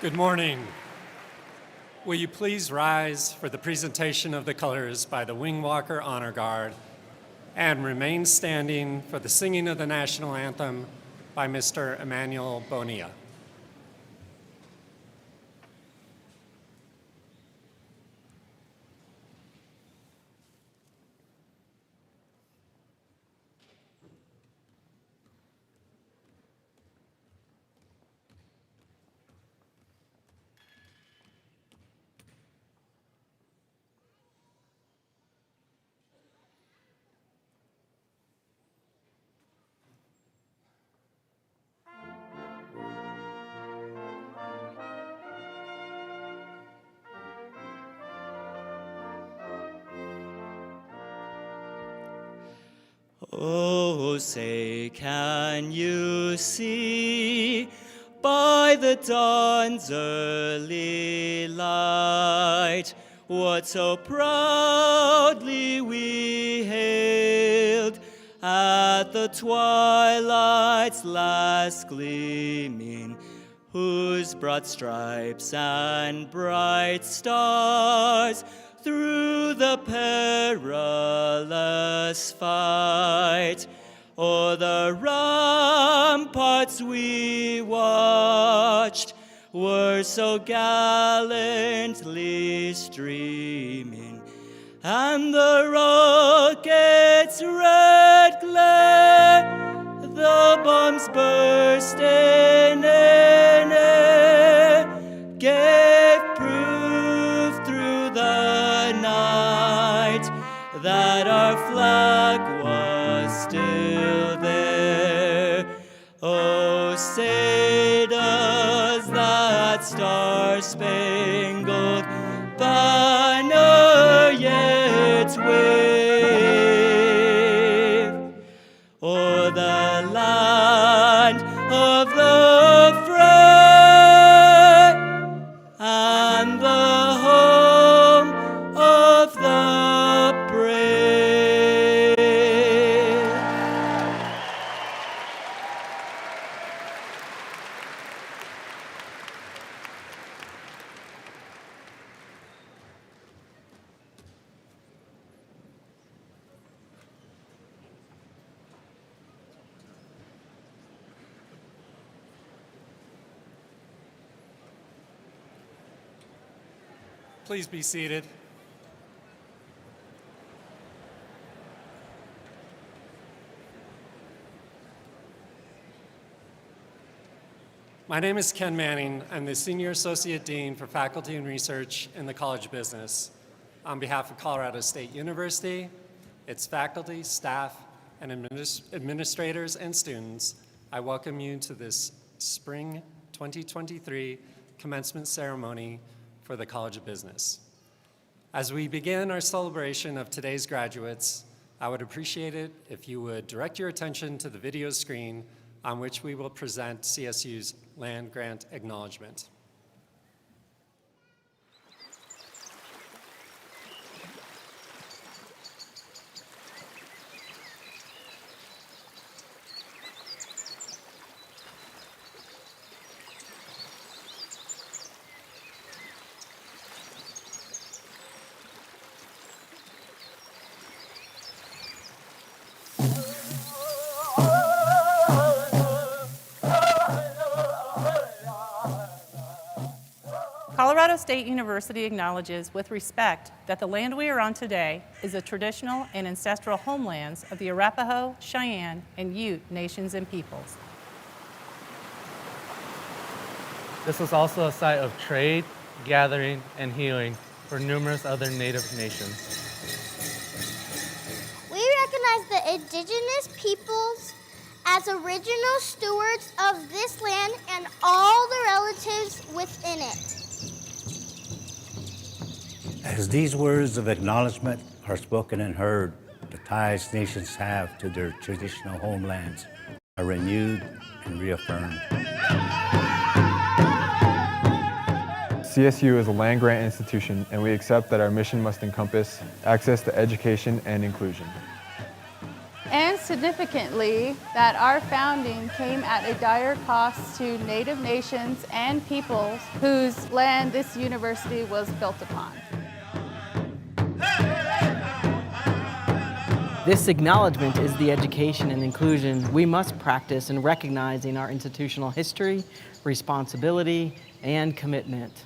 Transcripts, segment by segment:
Good morning. Will you please rise for the presentation of the colors by the Wing Walker Honor Guard and remain standing for the singing of the national anthem by Mr. Emmanuel Bonilla. Oh, say, can you see by the dawn's early light what so proudly we hailed at the twilight's last gleaming, whose broad stripes and bright stars through the perilous fight o'er the ramparts we watched were so gallantly streaming, and the rocket's red glare, the bombs bursting in air, gave proof through the night that our flag was still there. Oh, say does that star-spangled banner yet wave o'er the land of the free and the home of the brave. Please be seated. My name is Ken Manning. I'm the Senior Associate Dean for Faculty and Research in the College of Business. On behalf of Colorado State University, its faculty, staff, and administrators and students, I welcome you to this Spring 2023 commencement ceremony for the College of Business. As we begin our celebration of today's graduates, I would appreciate it if you would direct your attention to the video screen on which we will present CSU's land grant acknowledgement. Colorado State University acknowledges with respect that the land we are on today is the traditional and ancestral homelands of the Arapaho, Cheyenne, and Ute nations and peoples. This was also a site of trade, gathering, and healing for numerous other Native nations. We recognize the indigenous peoples as original stewards of this land and all the relatives within it. As these words of acknowledgement are spoken and heard, the ties nations have to their traditional homelands are renewed and reaffirmed. CSU is a land-grant institution, and we accept that our mission must encompass access to education and inclusion. And significantly, that our founding came at a dire cost to Native nations and peoples whose land this university was built upon. This acknowledgement is the education and inclusion we must practice in recognizing our institutional history, responsibility, and commitment.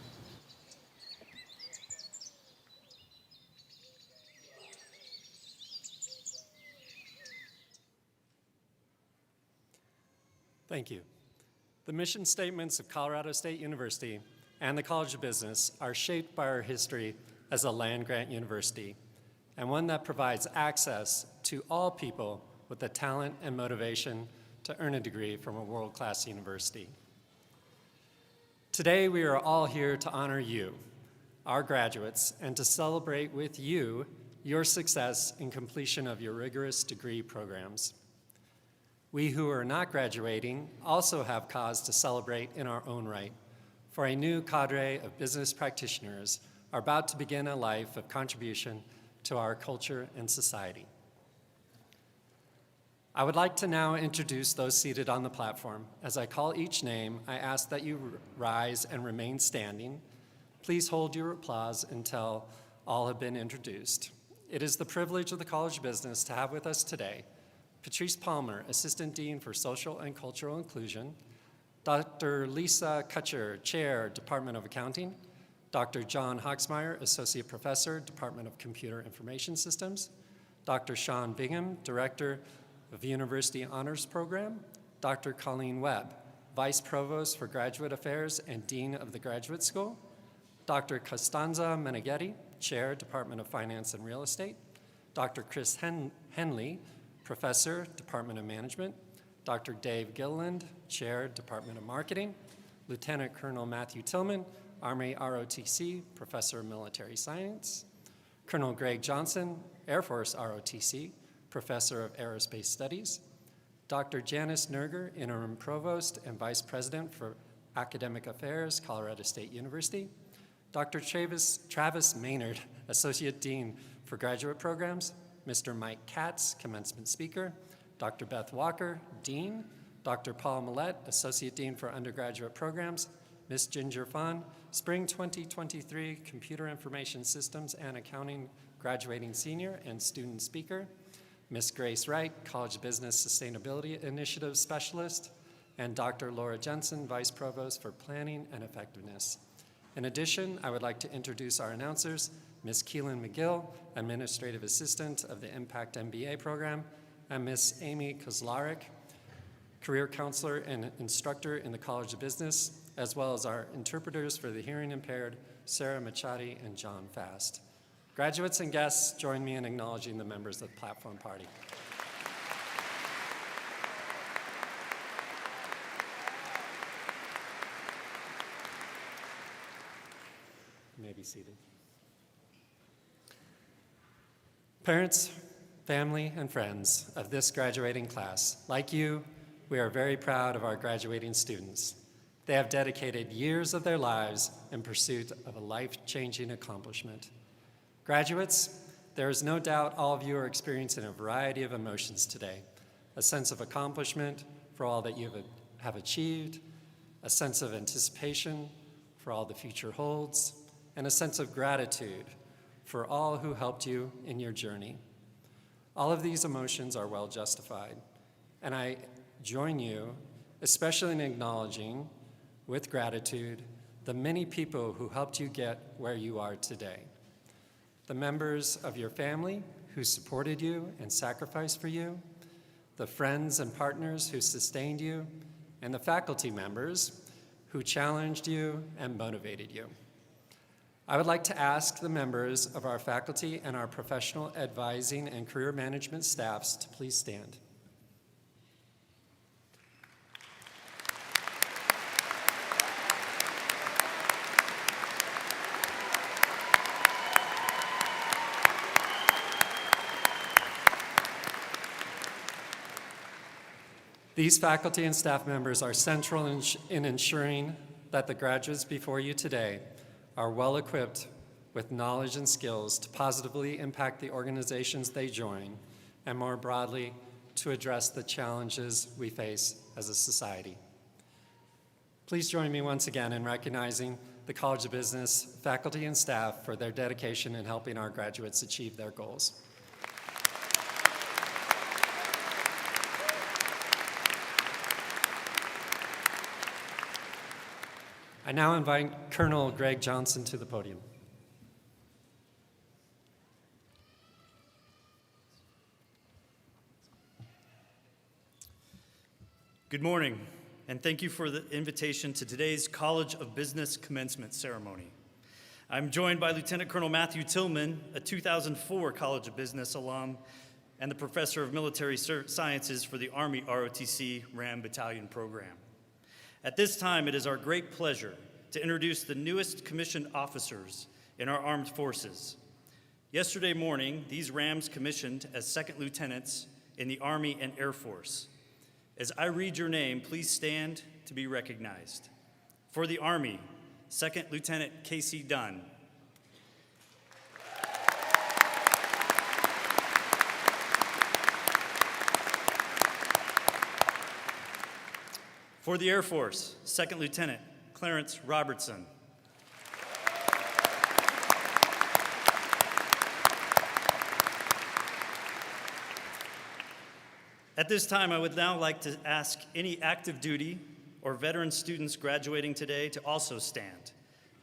Thank you. The mission statements of Colorado State University and the College of Business are shaped by our history as a land-grant university, and one that provides access to all people with the talent and motivation to earn a degree from a world-class university. Today, we are all here to honor you, our graduates, and to celebrate with you your success in completion of your rigorous degree programs. We who are not graduating also have cause to celebrate in our own right, for a new cadre of business practitioners are about to begin a life of contribution to our culture and society. I would like to now introduce those seated on the platform. As I call each name, I ask that you rise and remain standing. Please hold your applause until all have been introduced. It is the privilege of the College of Business to have with us today Patrice Palmer, Assistant Dean for Social and Cultural Inclusion, Dr. Lisa Kutcher, Chair, Department of Accounting, Dr. John Hoxmeyer, Associate Professor, Department of Computer Information Systems, Dr. Sean Bingham, Director of the University Honors Program, Dr. Colleen Webb, Vice Provost for Graduate Affairs and Dean of the Graduate School, Dr. Costanza Meneghetti, Chair, Department of Finance and Real Estate, Dr. Chris Henley, Professor, Department of Management, Dr. Dave Gilliland, Chair, Department of Marketing, Lieutenant Colonel Matthew Tillman, Army ROTC, Professor of Military Science, Colonel Greg Johnson, Air Force ROTC, Professor of Aerospace Studies, Dr. Janice Nerger, Interim Provost and Vice President for Academic Affairs, Colorado State University, Dr. Travis Maynard, Associate Dean for Graduate Programs, Mr. Mike Katz, Commencement Speaker, Dr. Beth Walker, Dean, Dr. Paul Millett, Associate Dean for Undergraduate Programs, Ms. Ginger Fahn, Spring 2023 Computer Information Systems and Accounting Graduating Senior and Student Speaker, Ms. Grace Wright, College Business Sustainability Initiative Specialist, and Dr. Laura Jensen, Vice Provost for Planning and Effectiveness. In addition, I would like to introduce our announcers, Ms. Keelan McGill, Administrative Assistant of the Impact MBA program, and Ms. Amy Kozlarek, Career Counselor and Instructor in the College of Business, as well as our interpreters for the hearing impaired, Sarah Machadi and John Fast. Graduates and guests, join me in acknowledging the members of the Platform Party. You may be seated. Parents, family, and friends of this graduating class, like you, we are very proud of our graduating students. They have dedicated years of their lives in pursuit of a life-changing accomplishment. Graduates, there is no doubt all of you are experiencing a variety of emotions today. A sense of accomplishment for all that you have achieved, a sense of anticipation for all the future holds, and a sense of gratitude for all who helped you in your journey. All of these emotions are well justified, and I join you, especially in acknowledging, with gratitude, the many people who helped you get where you are today. The members of your family who supported you and sacrificed for you, the friends and partners who sustained you, and the faculty members who challenged you and motivated you. I would like to ask the members of our faculty and our professional advising and career management staffs to please stand. These faculty and staff members are central in ensuring that the graduates before you today are well equipped with knowledge and skills to positively impact the organizations they join, and more broadly, to address the challenges we face as a society. Please join me once again in recognizing the College of Business faculty and staff for their dedication in helping our graduates achieve their goals. I now invite Colonel Greg Johnson to the podium. Good morning, and thank you for the invitation to today's College of Business commencement ceremony. I'm joined by Lieutenant Colonel Matthew Tillman, a 2004 College of Business alum and the Professor of Military Sciences for the Army ROTC RAM Battalion Program. At this time, it is our great pleasure to introduce the newest commissioned officers in our armed forces. Yesterday morning, these RAMs commissioned as second lieutenants in the Army and Air Force. As I read your name, please stand to be recognized. For the Army, Second Lieutenant Casey Dunn. For the Air Force, Second Lieutenant Clarence Robertson. At this time, I would now like to ask any active duty or veteran students graduating today to also stand.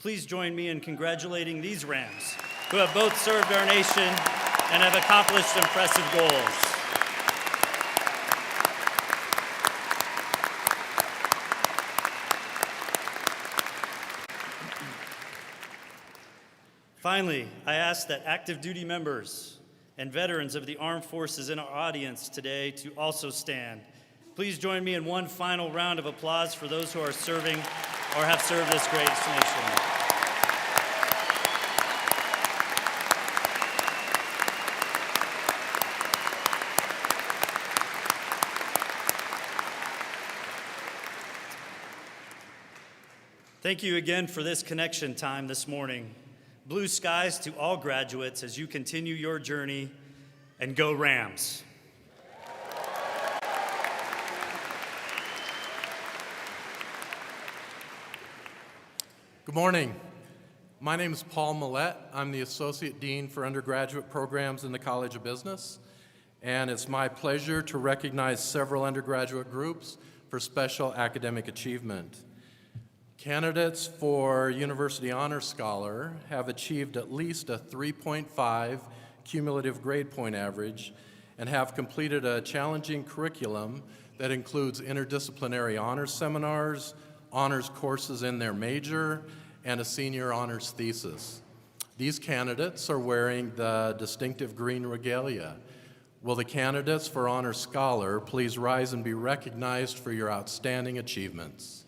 Please join me in congratulating these RAMs who have both served our nation and have accomplished impressive goals. Finally, I ask that active duty members and veterans of the armed forces in our audience today to also stand. Please join me in one final round of applause for those who are serving or have served this great nation. Thank you again for this connection time this morning. Blue skies to all graduates as you continue your journey, and go Rams. Good morning. My name is Paul Millette. I'm the Associate Dean for Undergraduate Programs in the College of Business, and it's my pleasure to recognize several undergraduate groups for special academic achievement. Candidates for University Honor Scholar have achieved at least a 3.5 cumulative grade point average and have completed a challenging curriculum that includes interdisciplinary honors seminars, honors courses in their major, and a senior honors thesis. These candidates are wearing the distinctive green regalia. Will the candidates for Honor Scholar please rise and be recognized for your outstanding achievements?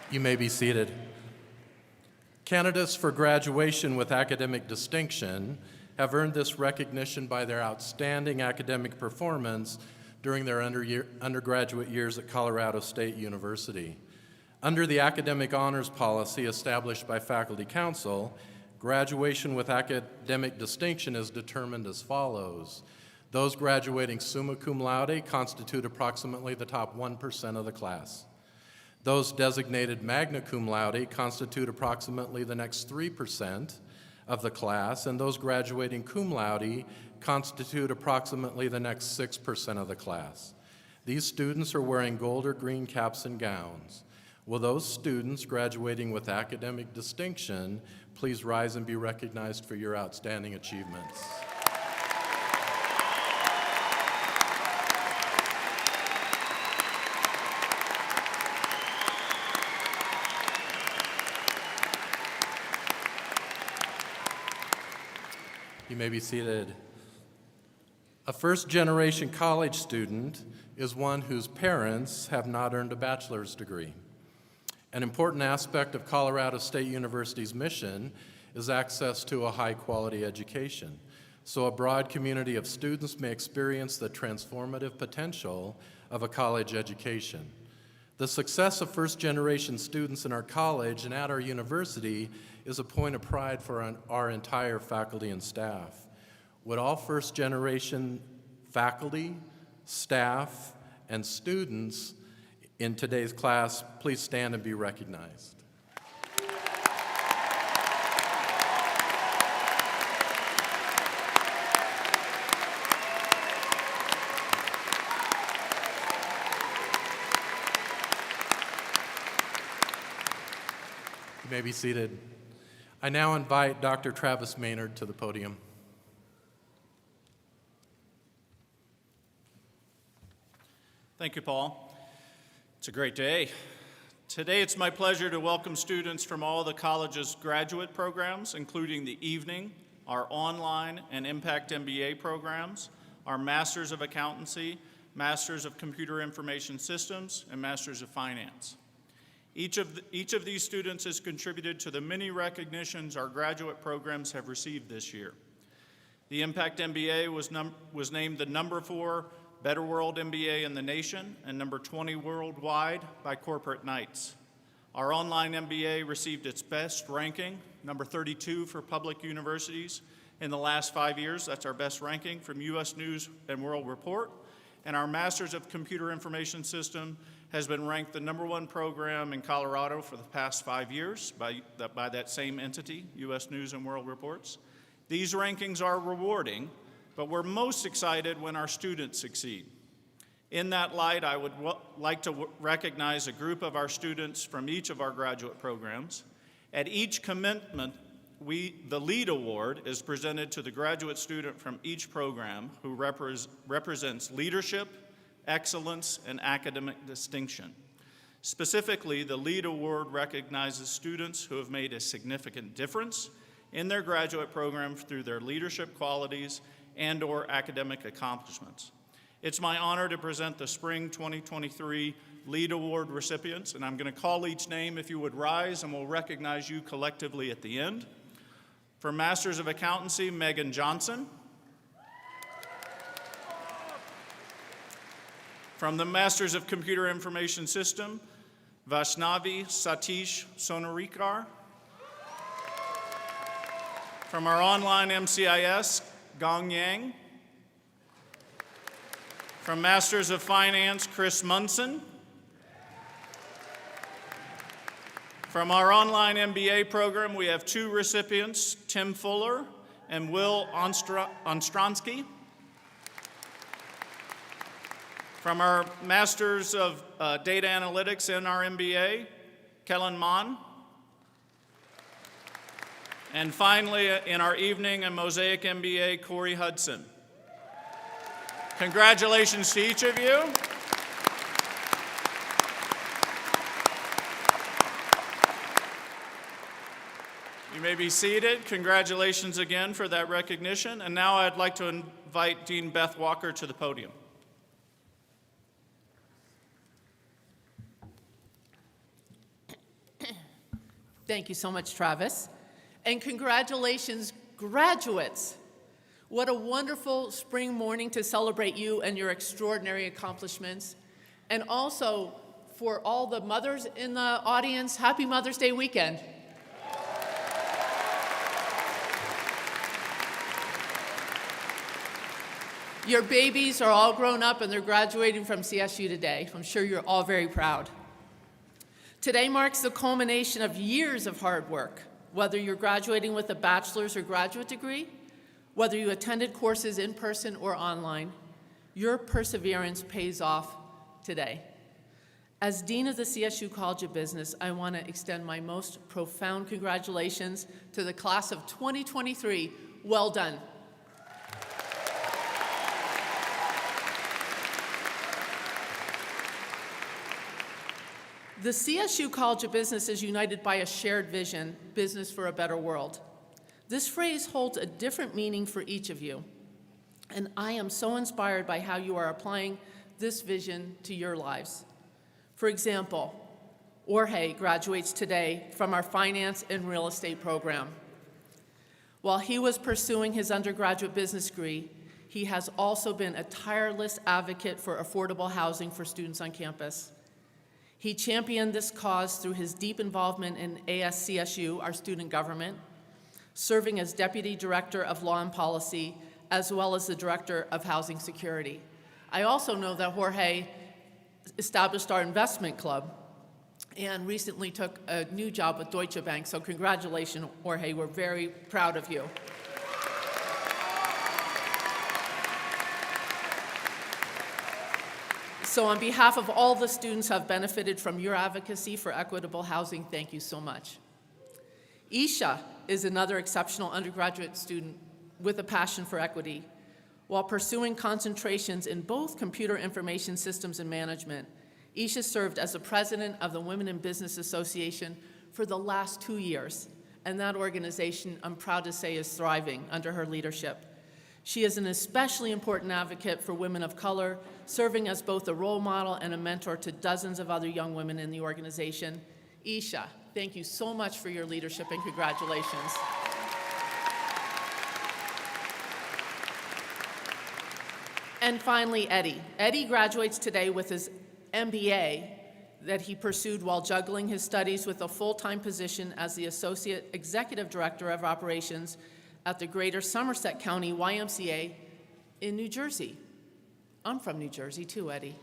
You may be seated. Candidates for graduation with academic distinction have earned this recognition by their outstanding academic performance during their undergraduate years at Colorado State University. Under the academic honors policy established by Faculty Council, graduation with academic distinction is determined as follows. Those graduating summa cum laude constitute approximately the top 1% of the class. Those designated magna cum laude constitute approximately the next 3% of the class, and those graduating cum laude constitute approximately the next 6% of the class. These students are wearing gold or green caps and gowns. Will those students graduating with academic distinction please rise and be recognized for your outstanding achievements? You may be seated. A first-generation college student is one whose parents have not earned a bachelor's degree. An important aspect of Colorado State University's mission is access to a high-quality education, so a broad community of students may experience the transformative potential of a college education. The success of first-generation students in our college and at our university is a point of pride for our entire faculty and staff. Would all first-generation faculty, staff, and students in today's class please stand and be recognized? You may be seated. I now invite Dr. Travis Maynard to the podium. Thank you, Paul. It's a great day. Today it's my pleasure to welcome students from all the college's graduate programs, including the evening, our online and Impact MBA programs, our Masters of Accountancy, Masters of Computer Information Systems, and Masters of Finance. Each of these students has contributed to the many recognitions our graduate programs have received this year. The Impact MBA was named the #4 Better World MBA in the nation and #20 worldwide by Corporate Knights. Our online MBA received its best ranking, #32 for public universities in the last 5 years. That's our best ranking from US News and World Report. And our Masters of Computer Information System has been ranked the #1 program in Colorado for the past 5 years by that same entity, US News and World Reports. These rankings are rewarding, but we're most excited when our students succeed. In that light, I would like to recognize a group of our students from each of our graduate programs. At each commencement, the LEAD Award is presented to the graduate student from each program who represents leadership, excellence, and academic distinction. Specifically, the LEAD Award recognizes students who have made a significant difference in their graduate program through their leadership qualities and/or academic accomplishments. It's my honor to present the Spring 2023 LEAD Award recipients, and I'm going to call each name. If you would rise, and we'll recognize you collectively at the end. For Masters of Accountancy, Megan Johnson. From the Masters of Computer Information System, Vaishnavi Satish Sonarikar. From our online MCIS, Gong Yang. From Masters of Finance, Chris Munson. From our online MBA program, we have 2 recipients, Tim Fuller and Will Onstronsky. From our Masters of Data Analytics in our MBA, Kellen Mon. And finally, in our evening and Mosaic MBA, Corey Hudson. Congratulations to each of you. You may be seated. Congratulations again for that recognition. And now I'd like to invite Dean Beth Walker to the podium. Thank you so much, Travis. And congratulations, graduates. What a wonderful spring morning to celebrate you and your extraordinary accomplishments. And also, for all the mothers in the audience, happy Mother's Day weekend. Your babies are all grown up and they're graduating from CSU today. I'm sure you're all very proud. Today marks the culmination of years of hard work, whether you're graduating with a bachelor's or graduate degree, whether you attended courses in person or online, your perseverance pays off today. As Dean of the CSU College of Business, I want to extend my most profound congratulations to the class of 2023. Well done. The CSU College of Business is united by a shared vision, business for a better world. This phrase holds a different meaning for each of you, and I am so inspired by how you are applying this vision to your lives. For example, Jorge graduates today from our Finance and Real Estate program. While he was pursuing his undergraduate business degree, he has also been a tireless advocate for affordable housing for students on campus. He championed this cause through his deep involvement in ASCSU, our student government, serving as Deputy Director of Law and Policy, as well as the Director of Housing Security. I also know that Jorge established our investment club and recently took a new job with Deutsche Bank, so congratulations, Jorge. We're very proud of you. So on behalf of all the students who have benefited from your advocacy for equitable housing, thank you so much. Isha is another exceptional undergraduate student with a passion for equity. While pursuing concentrations in both computer information systems and management, Isha served as the president of the Women in Business Association for the last 2 years, and that organization, I'm proud to say, is thriving under her leadership. She is an especially important advocate for women of color, serving as both a role model and a mentor to dozens of other young women in the organization. Isha, thank you so much for your leadership and congratulations. And finally, Eddie. Eddie graduates today with his MBA that he pursued while juggling his studies with a full-time position as the Associate Executive Director of Operations at the Greater Somerset County YMCA in New Jersey. I'm from New Jersey too, Eddie.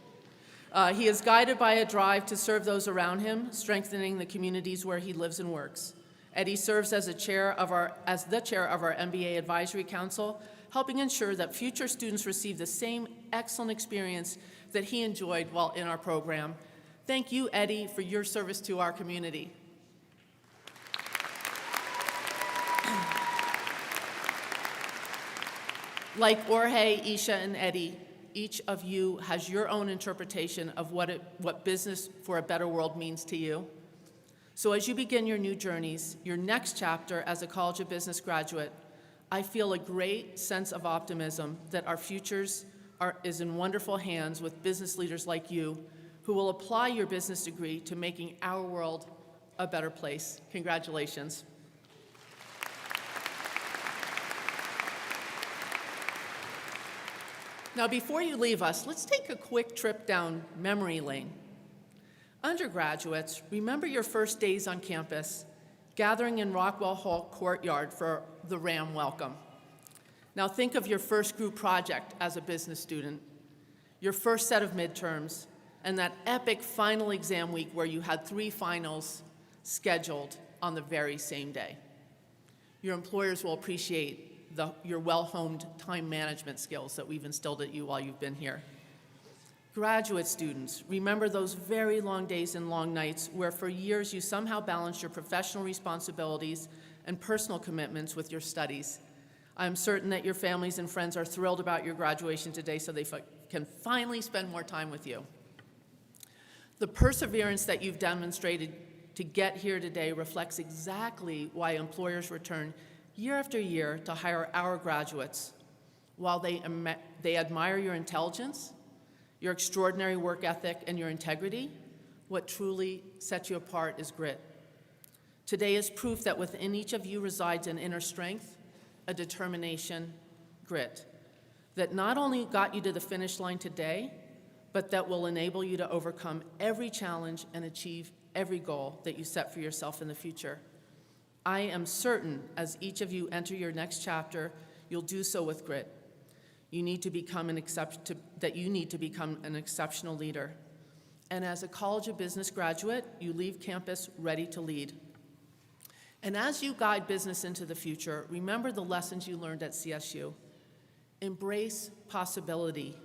He is guided by a drive to serve those around him, strengthening the communities where he lives and works. Eddie serves as the chair of our MBA Advisory Council, helping ensure that future students receive the same excellent experience that he enjoyed while in our program. Thank you, Eddie, for your service to our community. Like Jorge, Isha, and Eddie, each of you has your own interpretation of what business for a better world means to you. So as you begin your new journeys, your next chapter as a College of Business graduate, I feel a great sense of optimism that our futures is in wonderful hands with business leaders like you who will apply your business degree to making our world a better place. Congratulations. Now, before you leave us, let's take a quick trip down memory lane. Undergraduates, remember your first days on campus, gathering in Rockwell Hall courtyard for the RAM welcome. Now think of your first group project as a business student, your first set of midterms, and that epic final exam week where you had 3 finals scheduled on the very same day. Your employers will appreciate your well-honed time management skills that we've instilled at you while you've been here. Graduate students, remember those very long days and long nights where for years you somehow balanced your professional responsibilities and personal commitments with your studies. I'm certain that your families and friends are thrilled about your graduation today so they can finally spend more time with you. The perseverance that you've demonstrated to get here today reflects exactly why employers return year after year to hire our graduates. While they admire your intelligence, your extraordinary work ethic, and your integrity, what truly sets you apart is grit. Today is proof that within each of you resides an inner strength, a determination, grit, that not only got you to the finish line today, but that will enable you to overcome every challenge and achieve every goal that you set for yourself in the future. I am certain as each of you enter your next chapter, you'll do so with grit. You need to become an exceptional leader. And as a College of Business graduate, you leave campus ready to lead. And as you guide business into the future, remember the lessons you learned at CSU. Embrace possibility.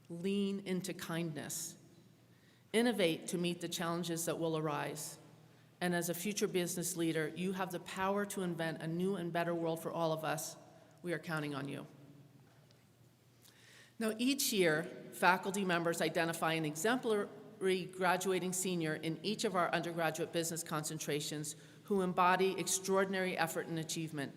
Lean into kindness. Innovate to meet the challenges that will arise. And as a future business leader, you have the power to invent a new and better world for all of us. We are counting on you. Now, each year, faculty members identify an exemplary graduating senior in each of our undergraduate business concentrations who embody extraordinary effort and achievement.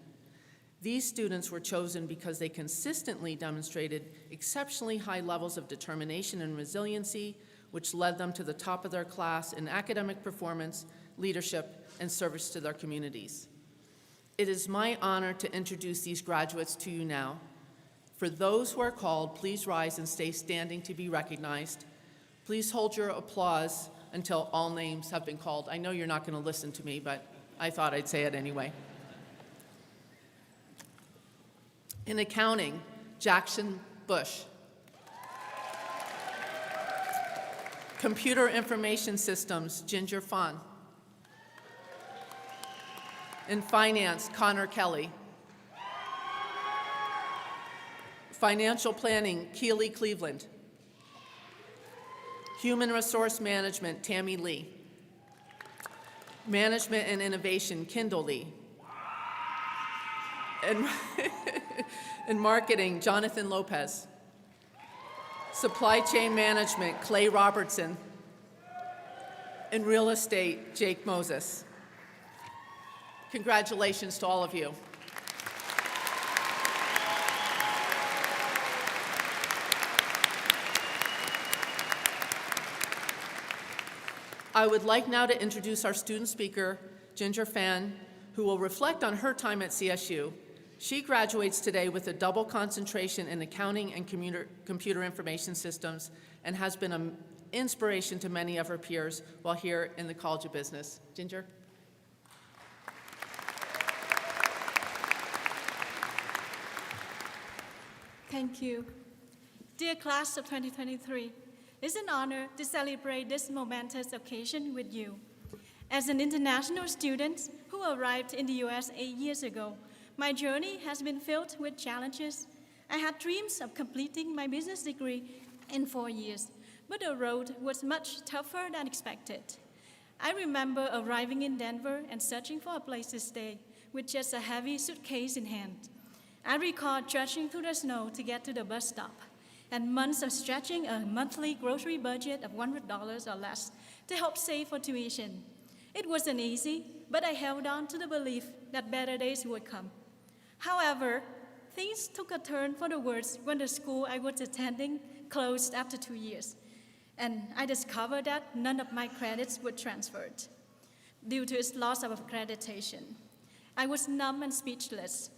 These students were chosen because they consistently demonstrated exceptionally high levels of determination and resiliency, which led them to the top of their class in academic performance, leadership, and service to their communities. It is my honor to introduce these graduates to you now. For those who are called, please rise and stay standing to be recognized. Please hold your applause until all names have been called. I know you're not going to listen to me, but I thought I'd say it anyway. In accounting, Jackson Bush. Computer Information Systems, Ginger Fun. In finance, Connor Kelly. Financial planning, Keely Cleveland. Human resource management, Tammy Lee. Management and innovation, Kendall Lee. And marketing, Jonathan Lopez. Supply chain management, Clay Robertson. And real estate, Jake Moses. Congratulations to all of you. I would like now to introduce our student speaker, Ginger Fan, who will reflect on her time at CSU. She graduates today with a double concentration in accounting and computer information systems and has been an inspiration to many of her peers while here in the College of Business. Ginger? Thank you. Dear class of 2023, it's an honor to celebrate this momentous occasion with you. As an international student who arrived in the US 8 years ago, my journey has been filled with challenges. I had dreams of completing my business degree in 4 years, but the road was much tougher than expected. I remember arriving in Denver and searching for a place to stay with just a heavy suitcase in hand. I recall trudging through the snow to get to the bus stop, and months of stretching a monthly grocery budget of $100 or less to help save for tuition. It wasn't easy, but I held on to the belief that better days would come. However, things took a turn for the worse when the school I was attending closed after 2 years, and I discovered that none of my credits were transferred due to its loss of accreditation. I was numb and speechless.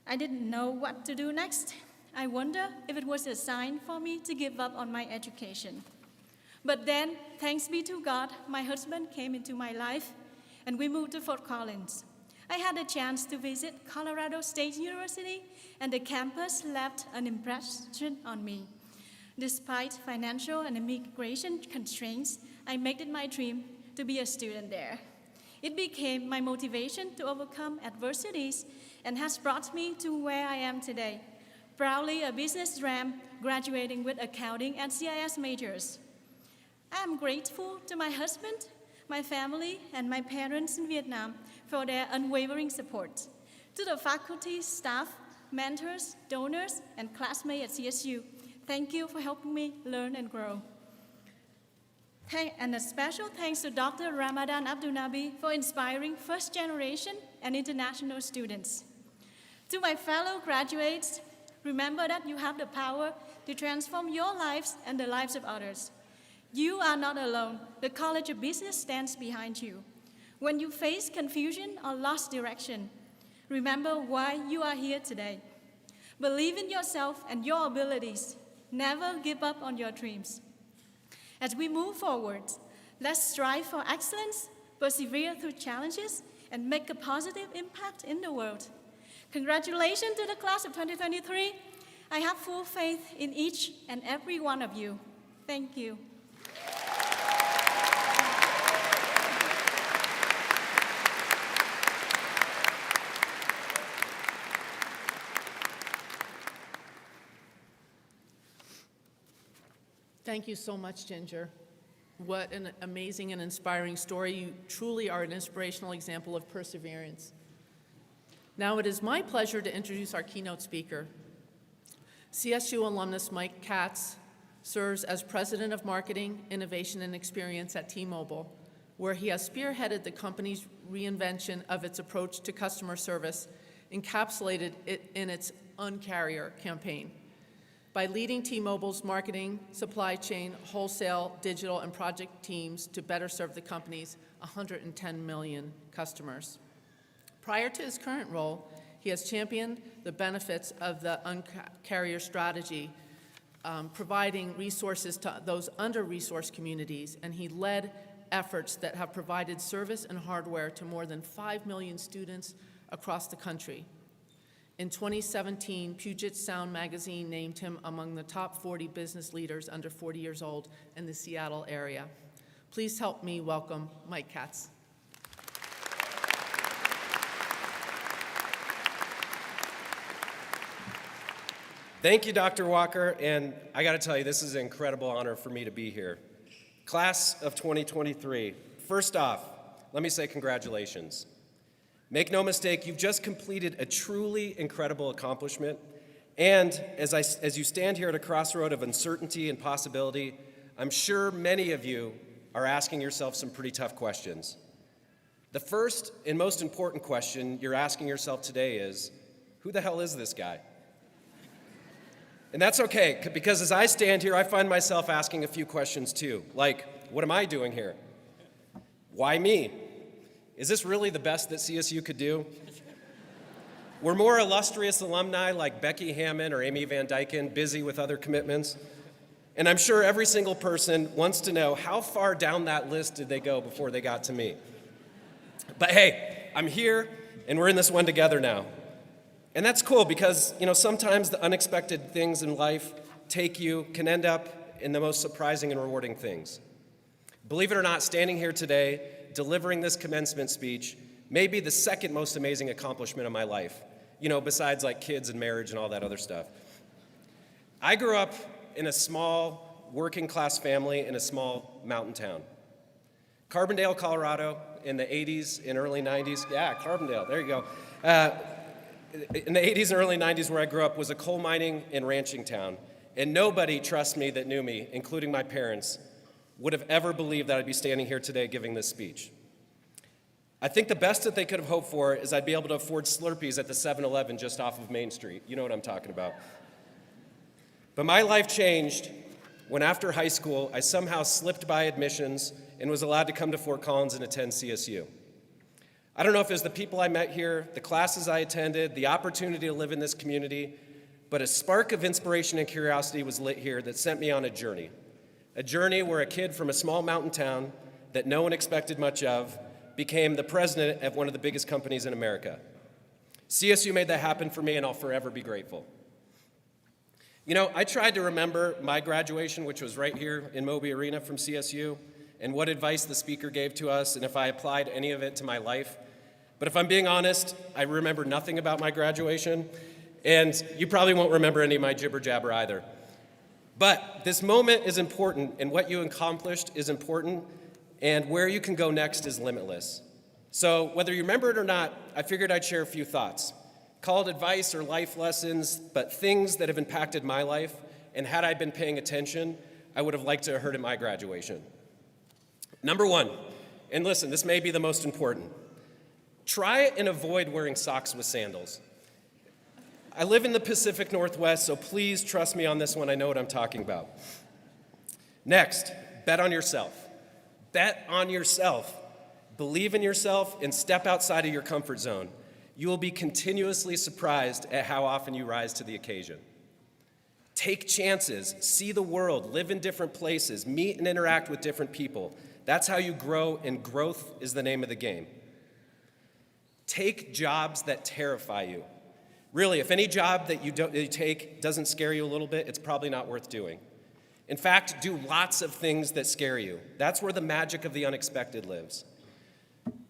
I didn't know what to do next. I wonder if it was a sign for me to give up on my education. But then, thanks be to God, my husband came into my life, and we moved to Fort Collins. I had a chance to visit Colorado State University, and the campus left an impression on me. Despite financial and immigration constraints, I made it my dream to be a student there. It became my motivation to overcome adversities and has brought me to where I am today. Proudly a business ram, graduating with accounting and CIS majors. I am grateful to my husband, my family, and my parents in Vietnam for their unwavering support. To the faculty, staff, mentors, donors, and classmates at CSU, thank you for helping me learn and grow. And a special thanks to Dr. Ramadan Abdunabi for inspiring first-generation and international students. To my fellow graduates, remember that you have the power to transform your lives and the lives of others. You are not alone. The College of Business stands behind you. When you face confusion or lost direction, remember why you are here today. Believe in yourself and your abilities. Never give up on your dreams. As we move forward, let's strive for excellence, persevere through challenges, and make a positive impact in the world. Congratulations to the class of 2023. I have full faith in each and every one of you. Thank you. Thank you so much, Ginger. What an amazing and inspiring story. You truly are an inspirational example of perseverance. Now it is my pleasure to introduce our keynote speaker. CSU alumnus Mike Katz serves as President of Marketing, Innovation, and Experience at T-Mobile, where he has spearheaded the company's reinvention of its approach to customer service, encapsulated it in its Uncarrier campaign. By leading T-Mobile's marketing, supply chain, wholesale, digital, and project teams to better serve the company's 110 million customers. Prior to his current role, he has championed the benefits of the Uncarrier strategy providing resources to those under-resourced communities, and he led efforts that have provided service and hardware to more than 5 million students across the country. In 2017, Puget Sound magazine named him among the top 40 business leaders under 40 years old in the Seattle area. Please help me welcome Mike Katz. Thank you, Dr. Walker, and I got to tell you, this is an incredible honor for me to be here. Class of 2023, first off, let me say congratulations. Make no mistake, you've just completed a truly incredible accomplishment, and as you stand here at a crossroad of uncertainty and possibility, I'm sure many of you are asking yourself some pretty tough questions. The first and most important question you're asking yourself today is, who the hell is this guy? And that's okay, because as I stand here, I find myself asking a few questions too, like, what am I doing here? Why me? Is this really the best that CSU could do? Were more illustrious alumni like Becky Hammond or Amy Van Dyken busy with other commitments? And I'm sure every single person wants to know how far down that list did they go before they got to me. But hey, I'm here, and we're in this one together now. And that's cool because, sometimes the unexpected things in life can end up in the most surprising and rewarding things. Believe it or not, standing here today, delivering this commencement speech, may be the second most amazing accomplishment of my life, besides like kids and marriage and all that other stuff. I grew up in a small working class family in a small mountain town. Carbondale, Colorado, in the 80s and early 90s. Yeah, Carbondale, there you go. In the 80s and early 90s where I grew up was a coal mining and ranching town. And nobody, trust me, that knew me, including my parents, would have ever believed that I'd be standing here today giving this speech. I think the best that they could have hoped for is I'd be able to afford Slurpees at the 7-Eleven just off of Main Street. You know what I'm talking about. But my life changed when after high school, I somehow slipped by admissions and was allowed to come to Fort Collins and attend CSU. I don't know if it was the people I met here, the classes I attended, the opportunity to live in this community, but a spark of inspiration and curiosity was lit here that sent me on a journey where a kid from a small mountain town that no one expected much of became the president of one of the biggest companies in America. CSU made that happen for me, and I'll forever be grateful. I tried to remember my graduation, which was right here in Moby Arena from CSU, and what advice the speaker gave to us, and if I applied any of it to my life. But if I'm being honest, I remember nothing about my graduation, and you probably won't remember any of my jibber jabber either. But this moment is important, and what you accomplished is important, and where you can go next is limitless. So whether you remember it or not, I figured I'd share a few thoughts. Called advice or life lessons, but things that have impacted my life, and had I been paying attention, I would have liked to have heard at my graduation. Number one, and listen, this may be the most important. Try and avoid wearing socks with sandals. I live in the Pacific Northwest, so please trust me on this one. I know what I'm talking about. Next, bet on yourself. Bet on yourself. Believe in yourself and step outside of your comfort zone. You will be continuously surprised at how often you rise to the occasion. Take chances, see the world, live in different places, meet and interact with different people. That's how you grow, and growth is the name of the game. Take jobs that terrify you. Really, if any job that you take doesn't scare you a little bit, it's probably not worth doing. In fact, do lots of things that scare you. That's where the magic of the unexpected lives.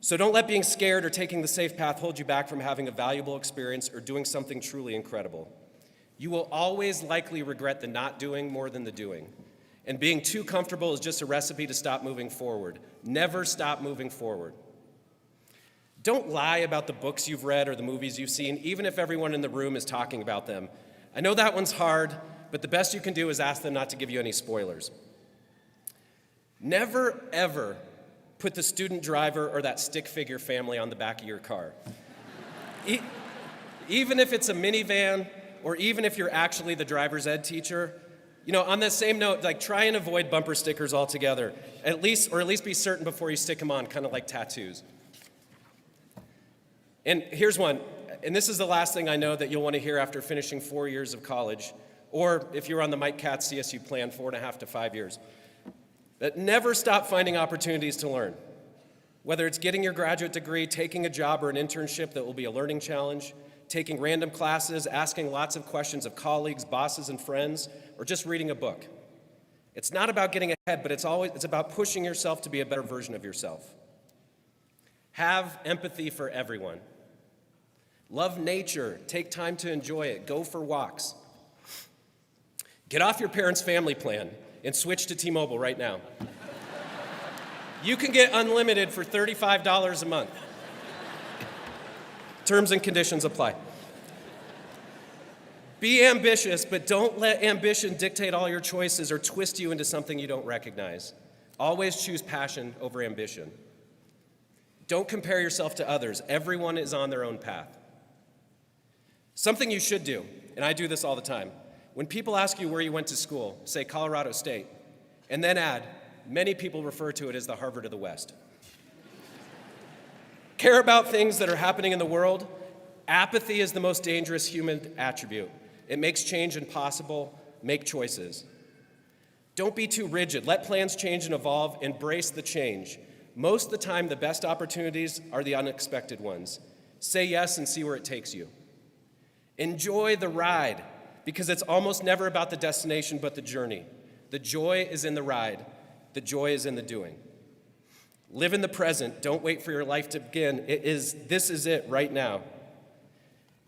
So don't let being scared or taking the safe path hold you back from having a valuable experience or doing something truly incredible. You will always likely regret the not doing more than the doing. And being too comfortable is just a recipe to stop moving forward. Never stop moving forward. Don't lie about the books you've read or the movies you've seen, even if everyone in the room is talking about them. I know that one's hard, but the best you can do is ask them not to give you any spoilers. Never, ever put the student driver or that stick figure family on the back of your car. Even if it's a minivan, or even if you're actually the driver's ed teacher, on that same note, try and avoid bumper stickers altogether, at least be certain before you stick them on, kind of like tattoos. And here's one, and this is the last thing I know that you'll want to hear after finishing 4 years of college. or if you're on the Mike Katz CSU plan, 4.5 to 5 years. But never stop finding opportunities to learn. Whether it's getting your graduate degree, taking a job or an internship that will be a learning challenge, taking random classes, asking lots of questions of colleagues, bosses, and friends, or just reading a book. It's not about getting ahead, but it's about pushing yourself to be a better version of yourself. Have empathy for everyone. Love nature. Take time to enjoy it. Go for walks. Get off your parents' family plan and switch to T-Mobile right now. You can get unlimited for $35 a month. Terms and conditions apply. Be ambitious, but don't let ambition dictate all your choices or twist you into something you don't recognize. Always choose passion over ambition. Don't compare yourself to others. Everyone is on their own path. Something you should do, and I do this all the time, when people ask you where you went to school, say Colorado State, and then add, many people refer to it as the Harvard of the West. Care about things that are happening in the world. Apathy is the most dangerous human attribute. It makes change impossible. Make choices. Don't be too rigid. Let plans change and evolve. Embrace the change. Most of the time, the best opportunities are the unexpected ones. Say yes and see where it takes you. Enjoy the ride, because it's almost never about the destination but the journey. The joy is in the ride. The joy is in the doing. Live in the present. Don't wait for your life to begin. This is it right now.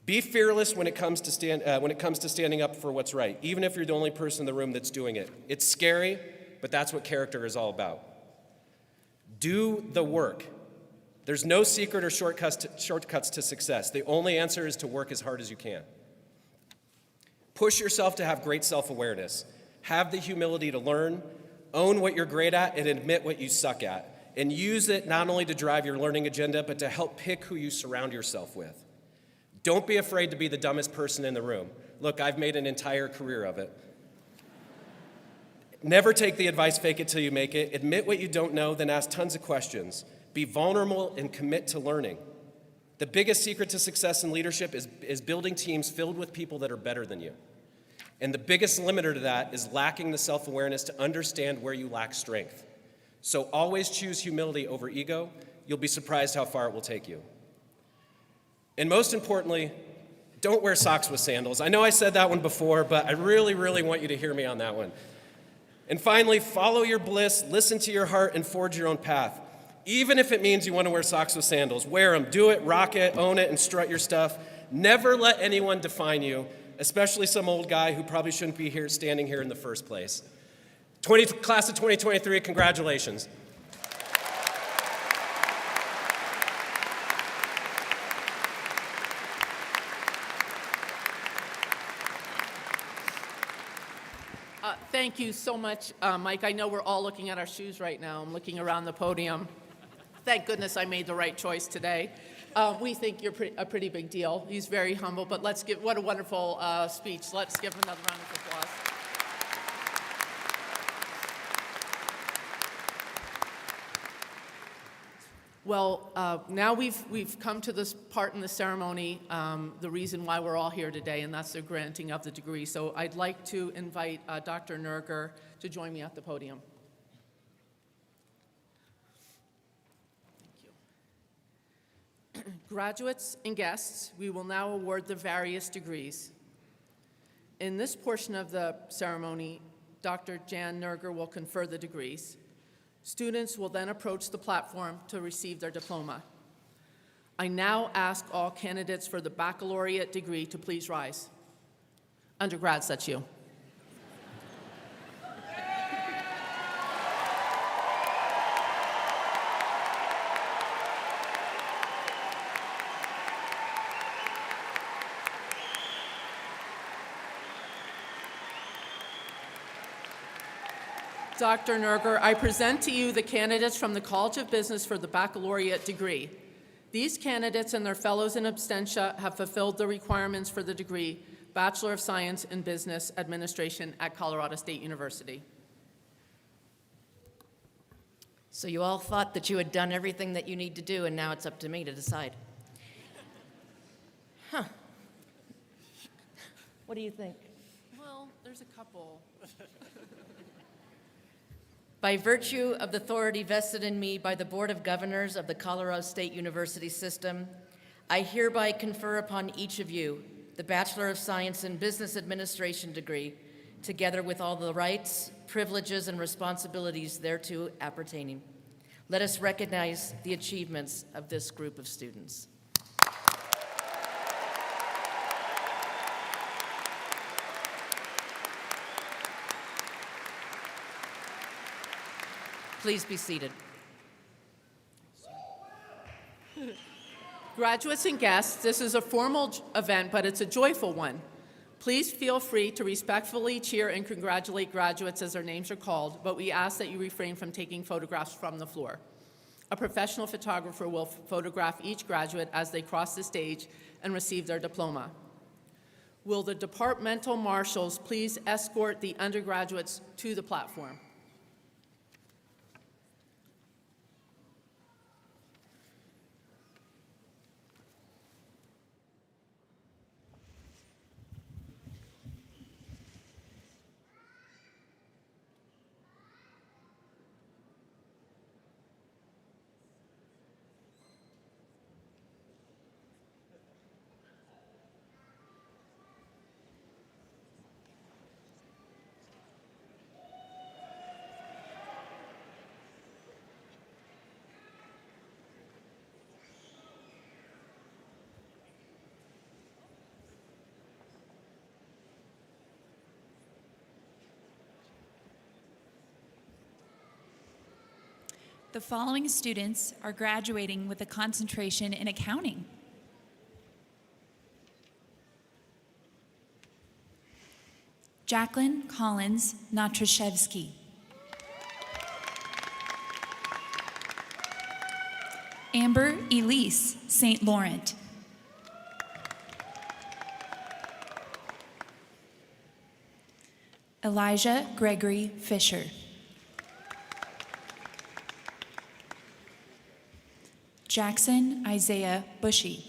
Be fearless when it comes to standing up for what's right, even if you're the only person in the room that's doing it. It's scary, but that's what character is all about. Do the work. There's no secret or shortcuts to success. The only answer is to work as hard as you can. Push yourself to have great self-awareness. Have the humility to learn, own what you're great at, and admit what you suck at. And use it not only to drive your learning agenda, but to help pick who you surround yourself with. Don't be afraid to be the dumbest person in the room. Look, I've made an entire career of it. Never take the advice, fake it till you make it. Admit what you don't know, then ask tons of questions. Be vulnerable and commit to learning. The biggest secret to success in leadership is building teams filled with people that are better than you. And the biggest limiter to that is lacking the self-awareness to understand where you lack strength. So always choose humility over ego. You'll be surprised how far it will take you. And most importantly, don't wear socks with sandals. I know I said that one before, but I really, really want you to hear me on that one. And finally, follow your bliss, listen to your heart, and forge your own path. Even if it means you want to wear socks with sandals, wear them, do it, rock it, own it, and strut your stuff. Never let anyone define you, especially some old guy who probably shouldn't be here, standing here in the first place. Class of 2023, congratulations. Thank you so much, Mike. I know we're all looking at our shoes right now. I'm looking around the podium. Thank goodness I made the right choice today. We think you're a pretty big deal. He's very humble, but what a wonderful speech. Let's give him another round of applause. Well, now we've come to this part in the ceremony, the reason why we're all here today, and that's the granting of the degree. So I'd like to invite Dr. Nerger to join me at the podium. Thank you. Graduates and guests, we will now award the various degrees. In this portion of the ceremony, Dr. Jan Nerger will confer the degrees. Students will then approach the platform to receive their diploma. I now ask all candidates for the baccalaureate degree to please rise. Undergrads, that's you. Dr. Nerger, I present to you the candidates from the College of Business for the baccalaureate degree. These candidates and their fellows in absentia have fulfilled the requirements for the degree Bachelor of Science in Business Administration at Colorado State University. So you all thought that you had done everything that you need to do, and now it's up to me to decide. Huh. What do you think? Well, there's a couple. By virtue of the authority vested in me by the Board of Governors of the Colorado State University System, I hereby confer upon each of you the Bachelor of Science in Business Administration degree, together with all the rights, privileges, and responsibilities thereto appertaining. Let us recognize the achievements of this group of students. Please be seated. Graduates and guests, this is a formal event, but it's a joyful one. Please feel free to respectfully cheer and congratulate graduates as their names are called, but we ask that you refrain from taking photographs from the floor. A professional photographer will photograph each graduate as they cross the stage and receive their diploma. Will the departmental marshals please escort the undergraduates to the platform? The following students are graduating with a concentration in accounting. Jacqueline Collins Natrashevsky. Amber Elise St. Laurent. Elijah Gregory Fisher. Jackson Isaiah Bushy.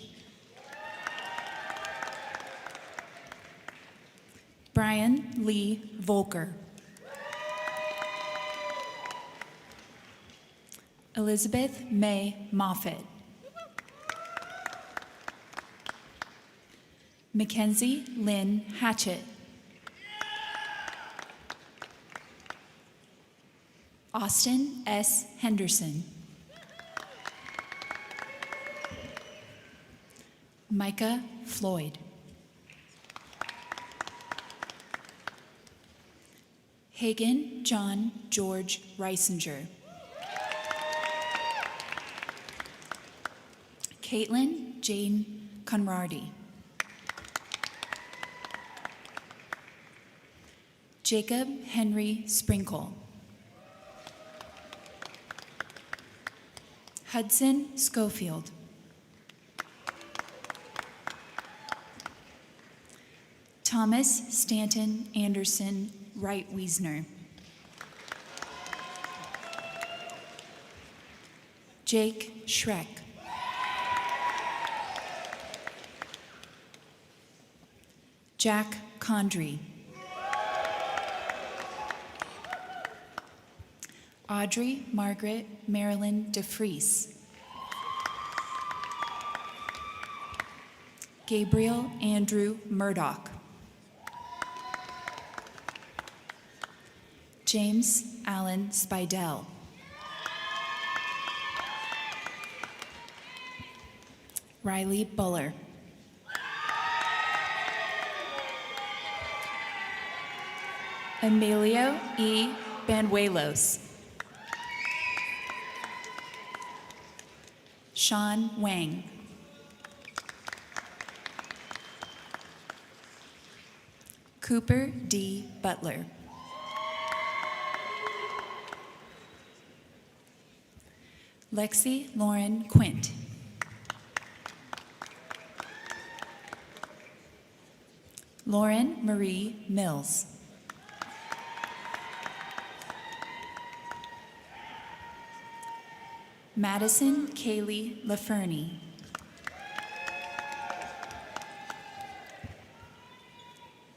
Brian Lee Volker. Elizabeth May Moffett. Mackenzie Lynn Hatchett. Austin S. Henderson. Micah Floyd. Hagen John George Reisinger. Caitlin Jane Conradi. Jacob Henry Sprinkle. Hudson Schofield. Thomas Stanton Anderson Wright Wiesner. Jake Schreck. Jack Condry. Audrey Margaret Marilyn DeFries. Gabriel Andrew Murdoch. James Allen Spidell. Riley Buller. Emilio E. Banuelos. Sean Wang. Cooper D. Butler. Lexi Lauren Quint. Lauren Marie Mills. Madison Kaylee LaFerny.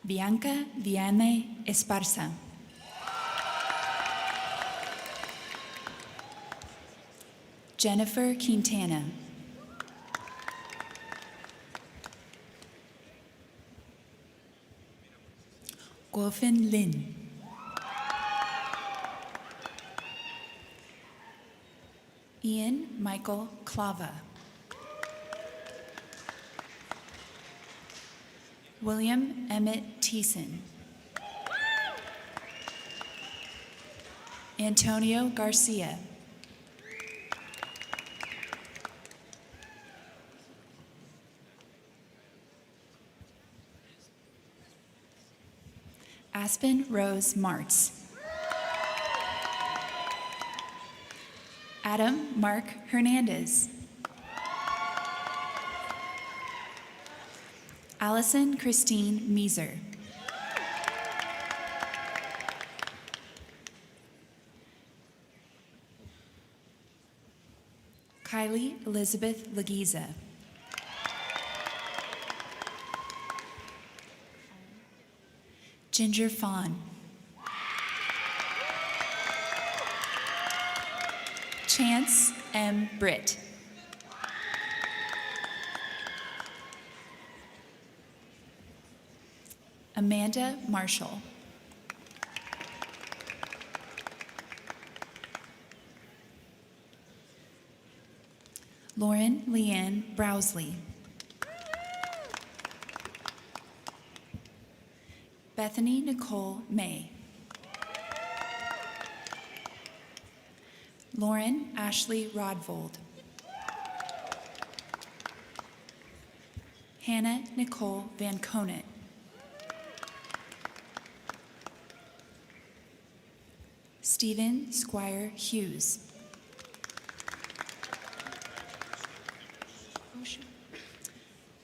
Bianca Vianney Esparza. Jennifer Quintana. Guofin Lin. Ian Michael Clava. William Emmett Thiessen. Antonio Garcia. Aspen Rose Martz. Adam Mark Hernandez. Allison Christine Meeser. Kylie Elizabeth Lagiza. Ginger Fawn. Chance M. Britt. Amanda Marshall. Lauren Leanne Browsley. Bethany Nicole May. Lauren Ashley Rodvold. Hannah Nicole Van Conant. Stephen Squire Hughes.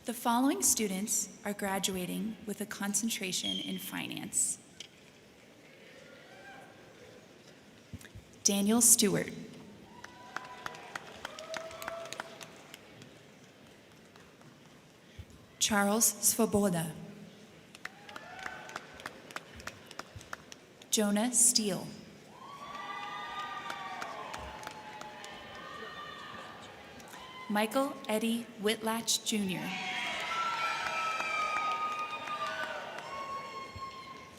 The following students are graduating with a concentration in finance. Daniel Stewart. Charles Svoboda. Jonah Steele. Michael Eddie Whitlatch Jr.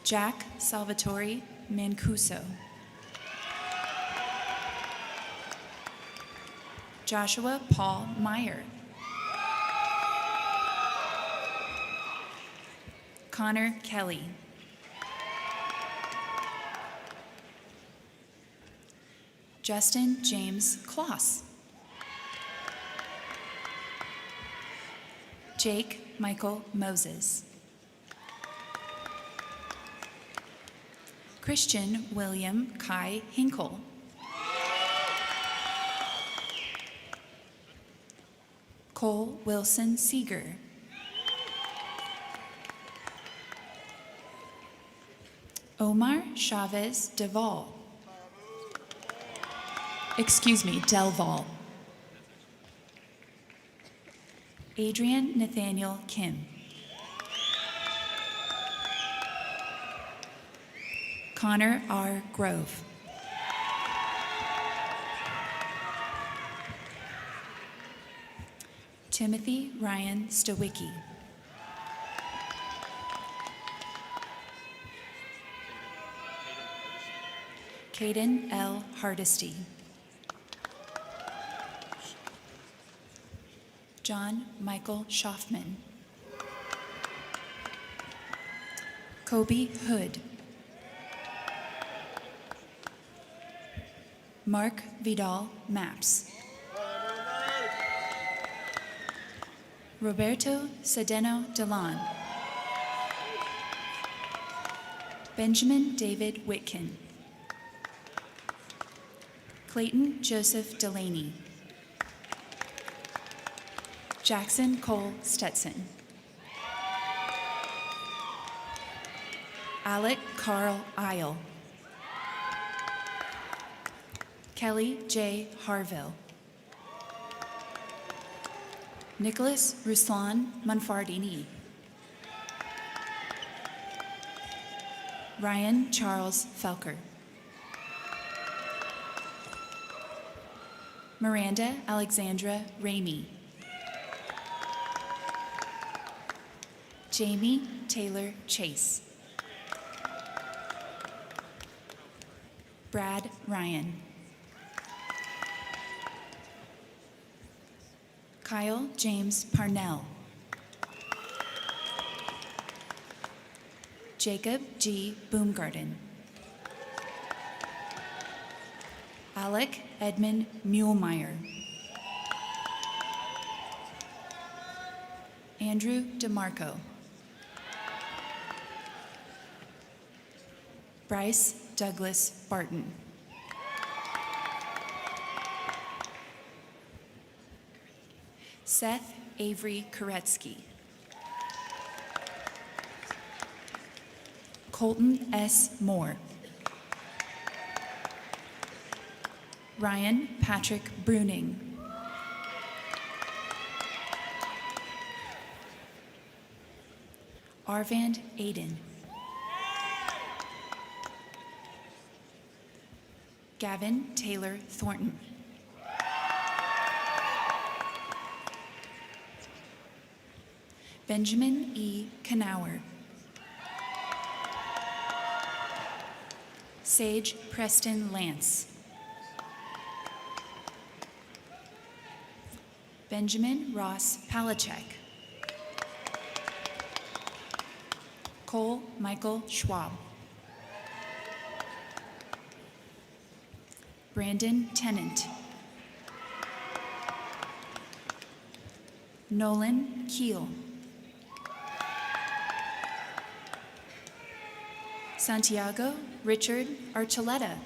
Jack Salvatore Mancuso. Joshua Paul Meyer. Connor Kelly. Justin James Kloss. Jake Michael Moses. Christian William Kai Hinkle. Cole Wilson Seeger. Omar Chavez Delval. Adrian Nathaniel Kim. Connor R. Grove. Timothy Ryan Stowicki. Caden L. Hardesty. John Michael Schaffman. Kobe Hood. Mark Vidal Maps. Roberto Sedeno Delon. Benjamin David Whitkin. Clayton Joseph Delaney. Jackson Cole Stetson. Alec Carl Isle. Kelly J. Harville. Nicholas Ruslan Manfardini. Ryan Charles Felker. Miranda Alexandra Ramey. Jamie Taylor Chase. Brad Ryan. Kyle James Parnell. Jacob G. Boomgarden. Alec Edmund Muehlmeyer. Andrew DeMarco. Bryce Douglas Barton. Seth Avery Koretsky. Colton S. Moore. Ryan Patrick Bruning. Arvand Aiden. Gavin Taylor Thornton. Benjamin E. Knauer. Sage Preston Lance. Benjamin Ross Palachek. Cole Michael Schwab. Brandon Tennant. Nolan Keel. Santiago Richard Archuleta.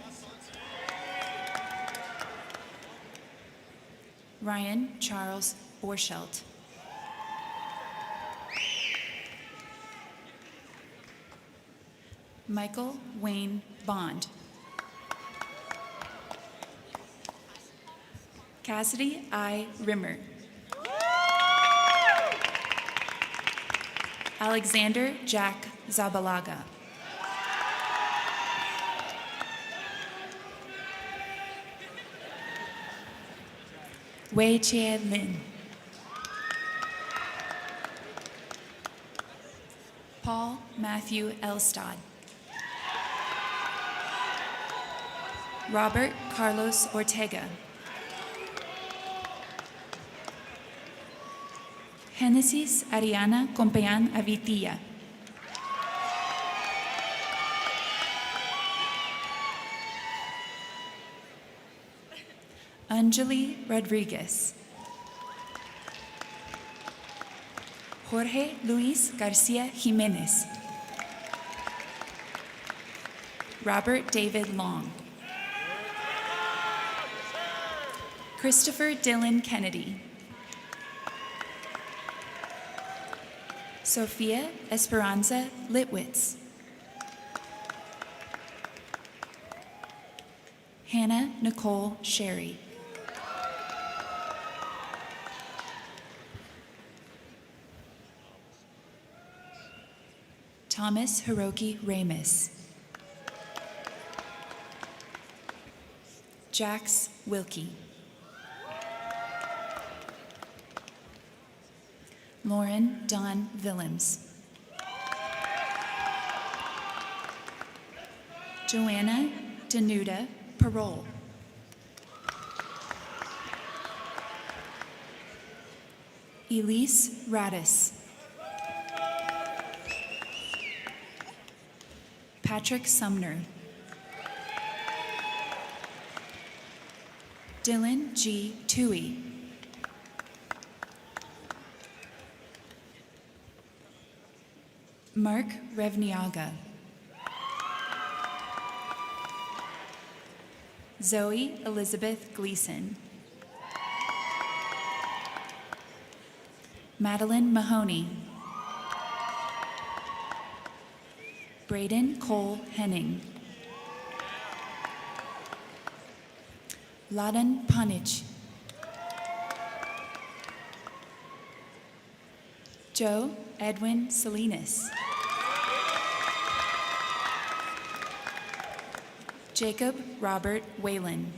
Ryan Charles Borschelt. Michael Wayne Bond. Cassidy I. Rimmer. Alexander Jack Zabalaga. Wei Chia Lin. Paul Matthew Elstad. Robert Carlos Ortega. Genesis Ariana Compeán Avitilla. Anjali Rodriguez. Jorge Luis Garcia Jimenez. Robert David Long. Christopher Dylan Kennedy. Sophia Esperanza Litwitz. Hannah Nicole Sherry. Thomas Hiroki Ramus. Jax Wilkie. Lauren Don Willems. Joanna Danuta Parole. Elise Radis. Patrick Sumner. Dylan G. Toohey. Mark Revniaga. Zoe Elizabeth Gleason. Madeline Mahoney. Braden Cole Henning. Ladan Panich. Joe Edwin Salinas. Jacob Robert Whalen.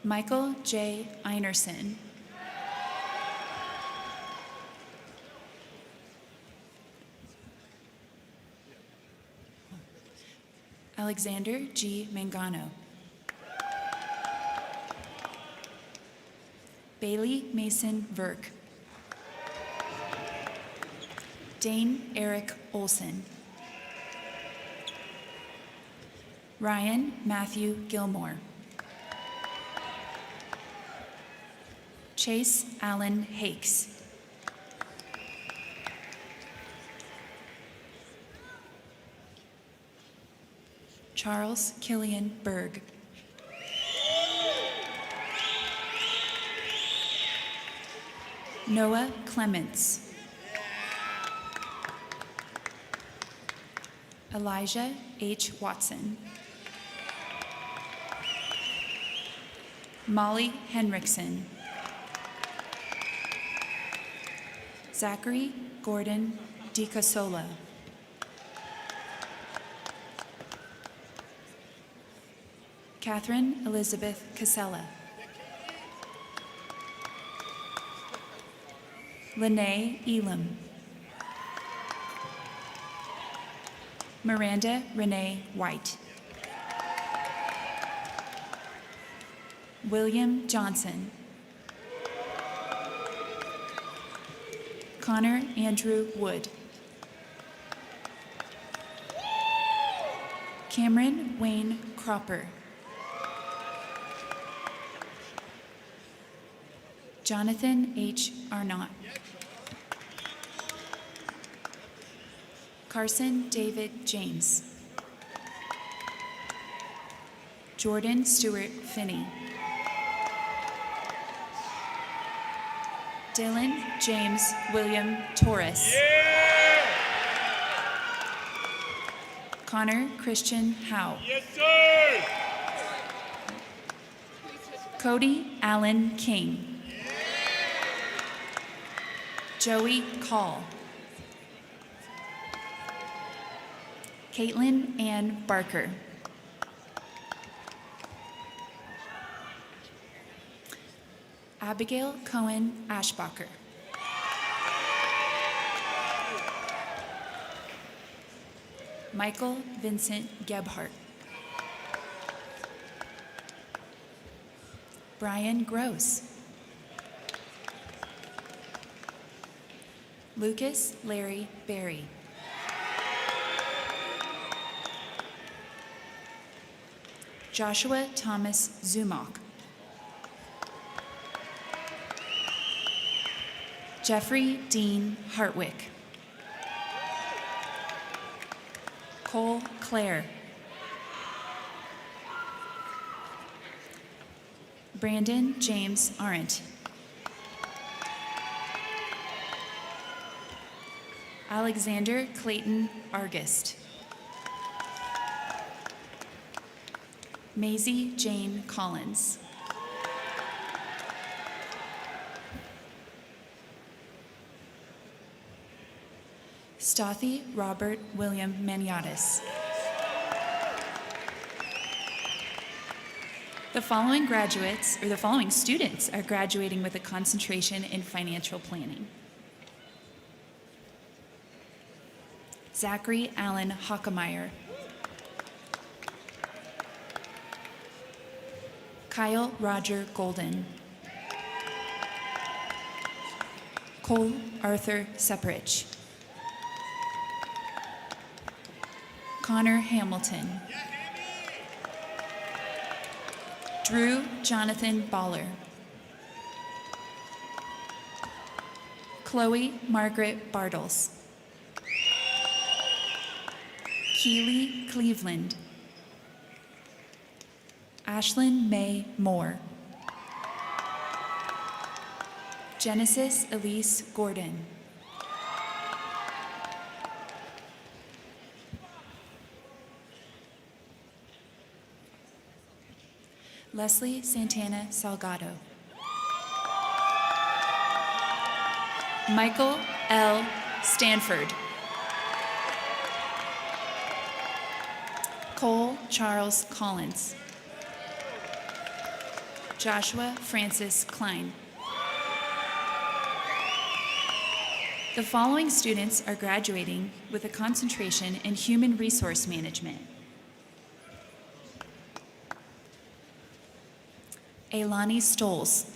Michael J. Einerson. Alexander G. Mangano. Bailey Mason Verk. Dane Eric Olson. Ryan Matthew Gilmore. Chase Allen Hakes. Charles Killian Berg. Noah Clements. Elijah H. Watson. Molly Henriksen. Zachary Gordon DiCasola. Catherine Elizabeth Casella. Lene Elam. Miranda Renee White. William Johnson. Connor Andrew Wood. Cameron Wayne Cropper. Jonathan H. Arnott. Carson David James. Jordan Stewart Finney. Dylan James William Torres. Connor Christian Howe. Yes, sir. Cody Allen King. Joey Call. Caitlin Ann Barker. Abigail Cohen Ashbacher. Michael Vincent Gebhardt. Brian Gross. Lucas Larry Berry. Joshua Thomas Zumach. Jeffrey Dean Hartwick. Cole Clare. Brandon James Arendt. Alexander Clayton Argist. Maisie Jane Collins. Stothy Robert William Maniatis. The following students are graduating with a concentration in financial planning. Zachary Allen Hockemeyer. Kyle Roger Golden. Cole Arthur Separich. Connor Hamilton. Drew Jonathan Baller. Chloe Margaret Bartles. Keely Cleveland. Ashlyn May Moore. Genesis Elise Gordon. Leslie Santana Salgado. Michael L. Stanford. Cole Charles Collins. Joshua Francis Klein. The following students are graduating with a concentration in human resource management. Ailani Stoles.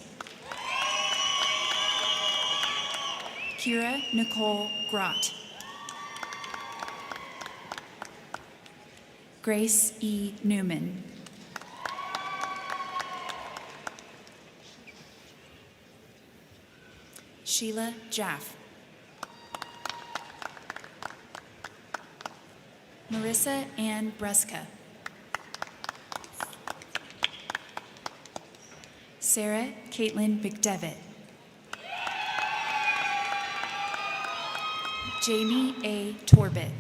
Kira Nicole Grott. Grace E. Newman. Sheila Jaff. Marissa Ann Breska. Sarah Caitlin McDevitt. Jamie A. Torbett.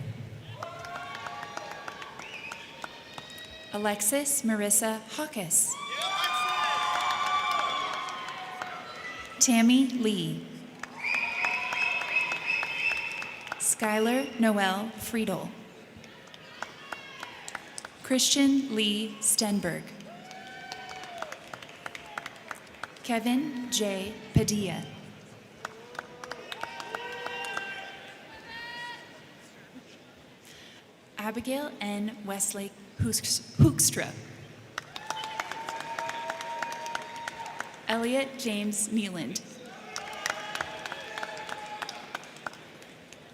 Alexis Marissa Hawkes. Tammy Lee. Skylar Noel Friedel. Christian Lee Stenberg. Kevin J. Padilla. Abigail N. Westlake Hoekstra. Elliot James Nealand.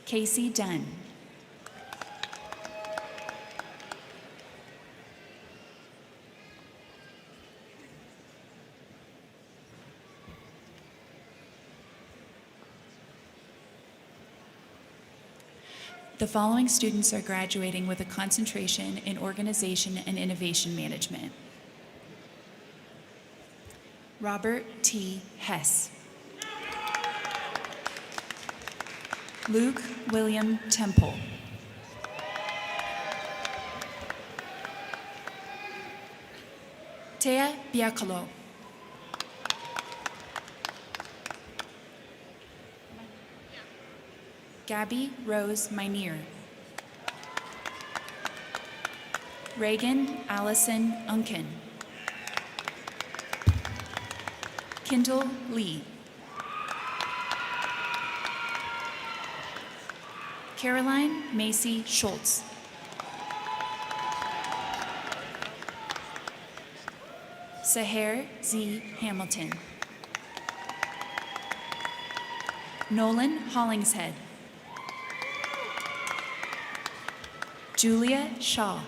Casey Dunn. The following students are graduating with a concentration in organization and innovation management. Robert T. Hess. Luke William Temple. Tea Biakalo. Gabby Rose Minear. Reagan Allison Unken. Kendall Lee. Caroline Macy Schultz. Saher Z. Hamilton. Nolan Hollingshead. Julia Shaw.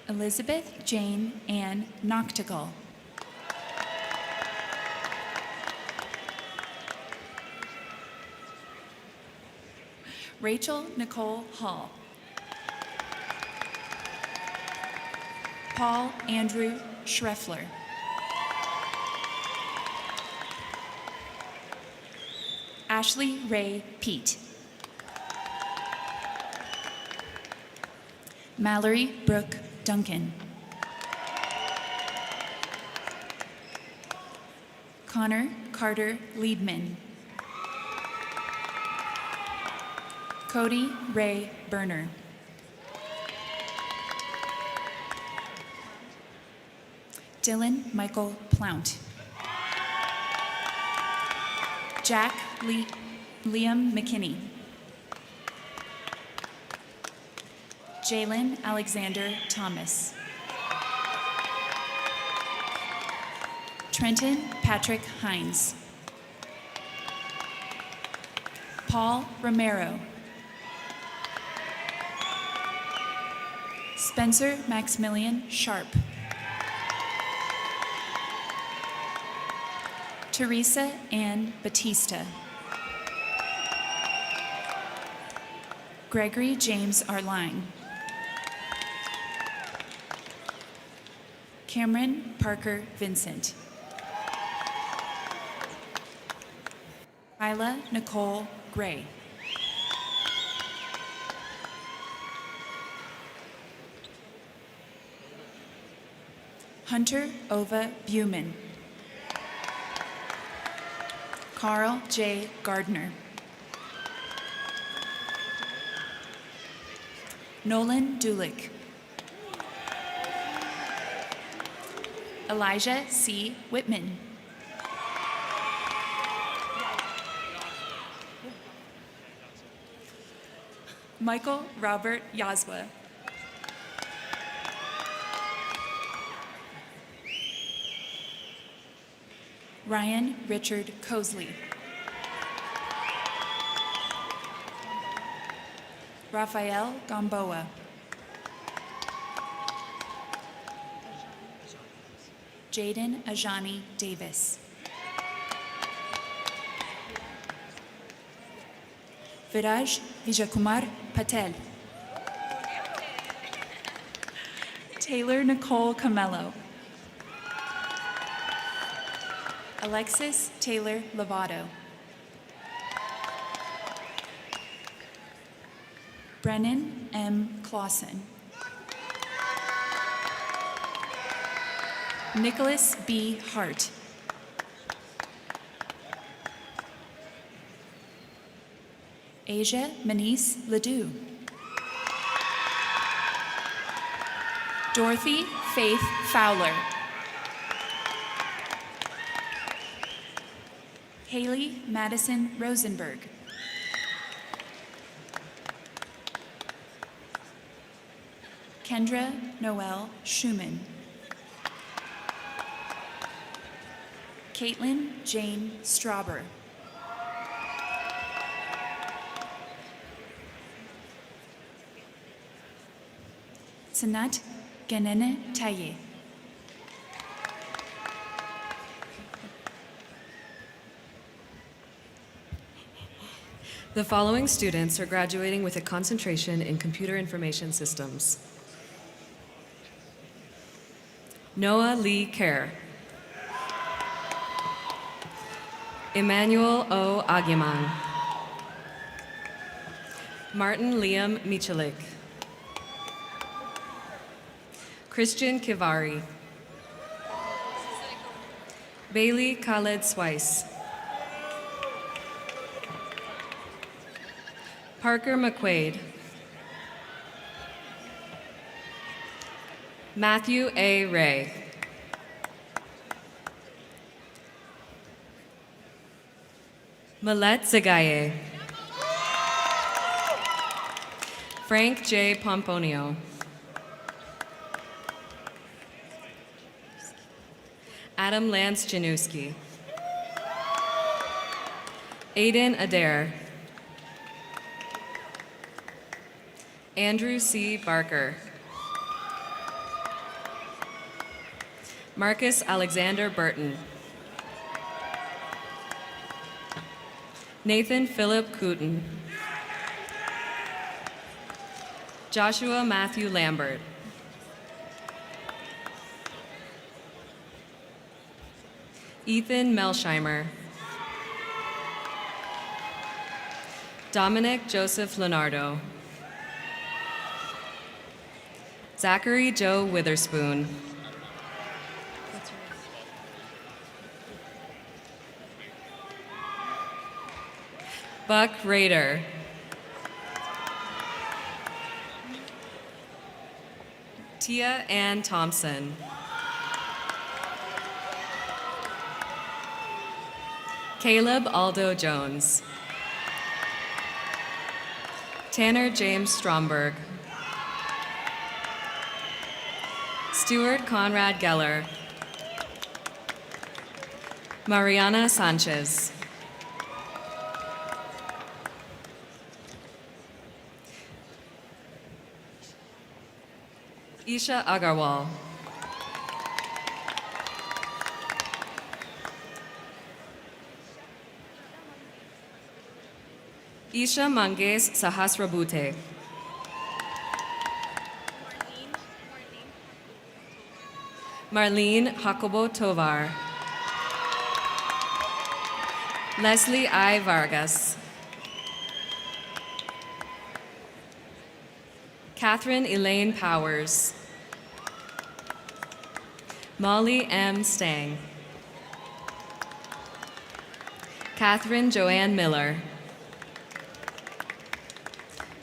Elizabeth Jane Ann Noctigal. Rachel Nicole Hall. Paul Andrew Schreffler. Ashley Ray Pete. Mallory Brooke Duncan. Connor Carter Liebman. Cody Ray Berner. Dylan Michael Plount. Jack Liam McKinney. Jalen Alexander Thomas. Trenton Patrick Hines. Paul Romero. Spencer Maximilian Sharp. Teresa Ann Batista. Gregory James Arline. Cameron Parker Vincent. Isla Nicole Gray. Hunter Ova Buman. Carl J. Gardner. Nolan Dulick. Elijah C. Whitman. Michael Robert Yazwa. Ryan Richard Cosley. Rafael Gamboa. Jaden Ajani Davis. Viraj Vijayakumar Patel. Taylor Nicole Camello. Alexis Taylor Lovato. Brennan M. Clausen. Nicholas B. Hart. Asia Manice Ledoux. Dorothy Faith Fowler. Haley Madison Rosenberg. Kendra Noel Schumann. Caitlin Jane Strauber. Sanat Ganene Taye. The following students are graduating with a concentration in computer information systems. Noah Lee Kerr. Emmanuel O. Aguiman. Martin Liam Michalik. Christian Kivari. Bailey Khaled Swice. Parker McQuaid. Matthew A. Ray. Milette Zagaye. Frank J. Pomponio. Adam Lance Janewski. Aiden Adair. Andrew C. Barker. Marcus Alexander Burton. Nathan Philip Cooten. Joshua Matthew Lambert. Ethan Melsheimer. Dominic Joseph Leonardo. Zachary Joe Witherspoon. Buck Rader. Tia Ann Thompson. Caleb Aldo Jones. Tanner James Stromberg. Stuart Conrad Geller. Mariana Sanchez. Isha Agarwal. Isha Manges Sahasrabute. Marlene Jacobo Tovar. Leslie I. Vargas. Catherine Elaine Powers. Molly M. Stang. Catherine Joanne Miller.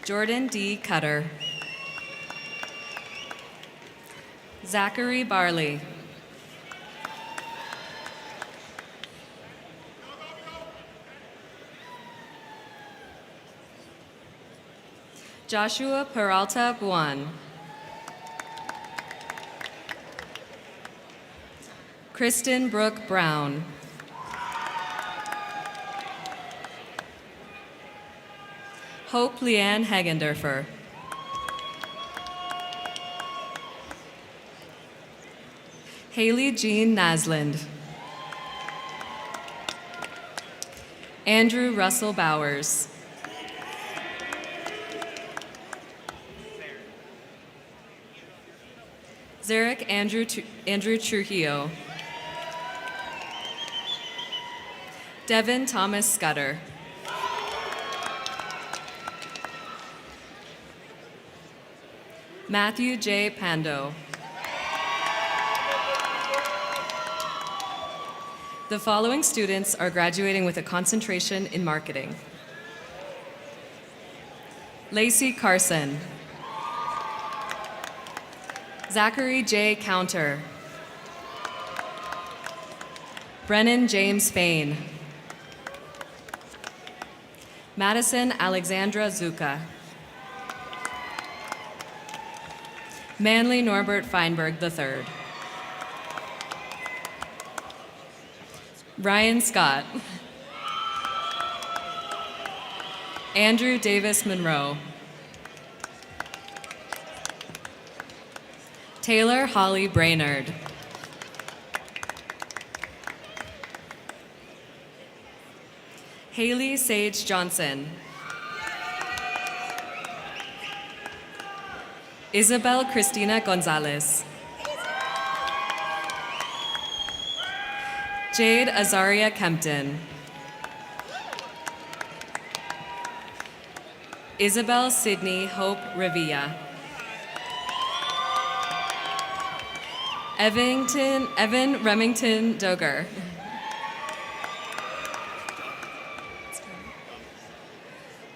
Jordan D. Cutter. Zachary Barley. Joshua Peralta Buan. Kristen Brooke Brown. Hope Leanne Hagendorfer. Haley Jean Nasland. Andrew Russell Bowers. Zarek Andrew Trujillo. Devin Thomas Scudder. Matthew J. Pando. The following students are graduating with a concentration in marketing. Lacey Carson. Zachary J. Counter. Brennan James Fain. Madison Alexandra Zuka. Manley Norbert Feinberg III. Ryan Scott. Andrew Davis Monroe. Taylor Holly Brainerd. Haley Sage Johnson. Isabel Cristina Gonzalez. Jade Azaria Kempton. Isabel Sydney Hope Revilla. Evan Remington Doger.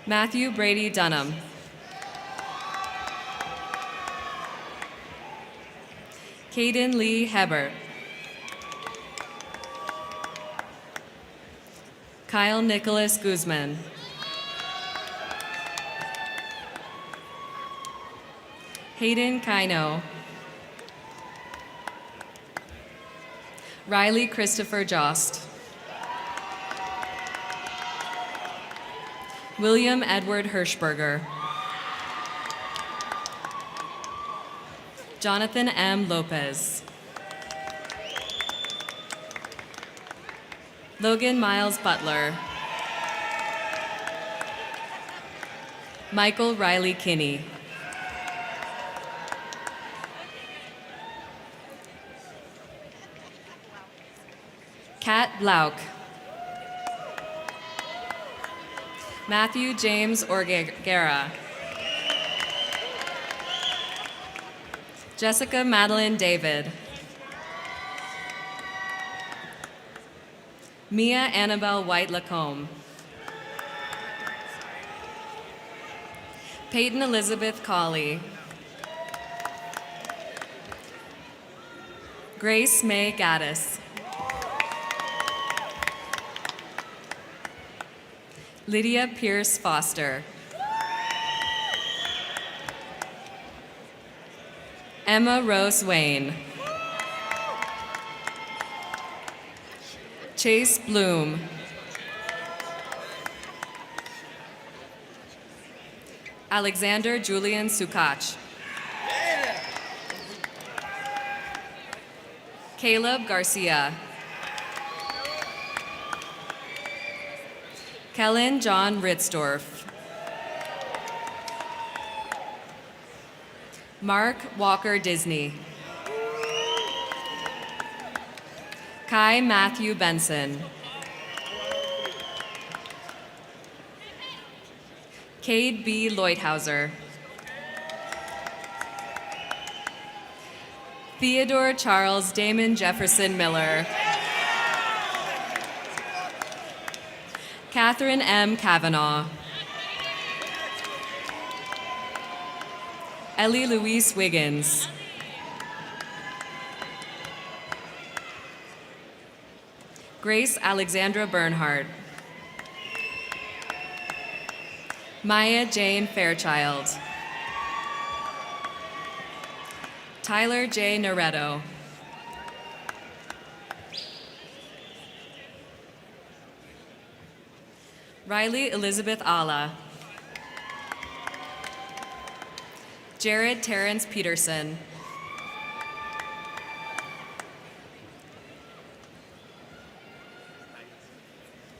Matthew Brady Dunham. Caden Lee Hebert. Kyle Nicholas Guzman. Hayden Kino. Riley Christopher Jost. William Edward Hirschberger. Jonathan M. Lopez. Logan Miles Butler. Michael Riley Kinney. Kat Blauk. Matthew James Orgera. Jessica Madeline David. Mia Annabelle White Lacombe. Peyton Elizabeth Colley. Grace May Gaddis. Lydia Pierce Foster. Emma Rose Wayne. Chase Bloom. Alexander Julian Sukach. Caleb Garcia. Kellen John Ritzdorf. Mark Walker Disney. Kai Matthew Benson. Cade B. Leuthauser. Theodore Charles Damon Jefferson Miller. Catherine M. Kavanaugh. Ellie Louise Wiggins. Grace Alexandra Bernhardt. Maya Jane Fairchild. Tyler J. Noretto. Riley Elizabeth Ala. Jared Terrence Peterson.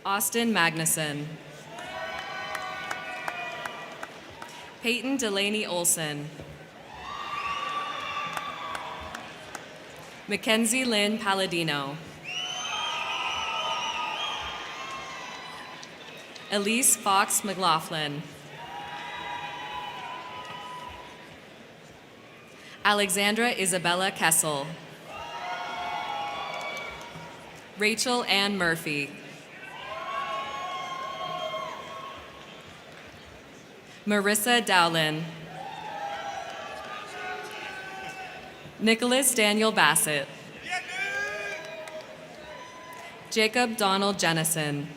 Austin Magnuson. Peyton Delaney Olson. Mackenzie Lynn Palladino. Elise Fox McLaughlin. Alexandra Isabella Kessel. Rachel Ann Murphy. Marissa Dowlin. Nicholas Daniel Bassett. Jacob Donald Jennison.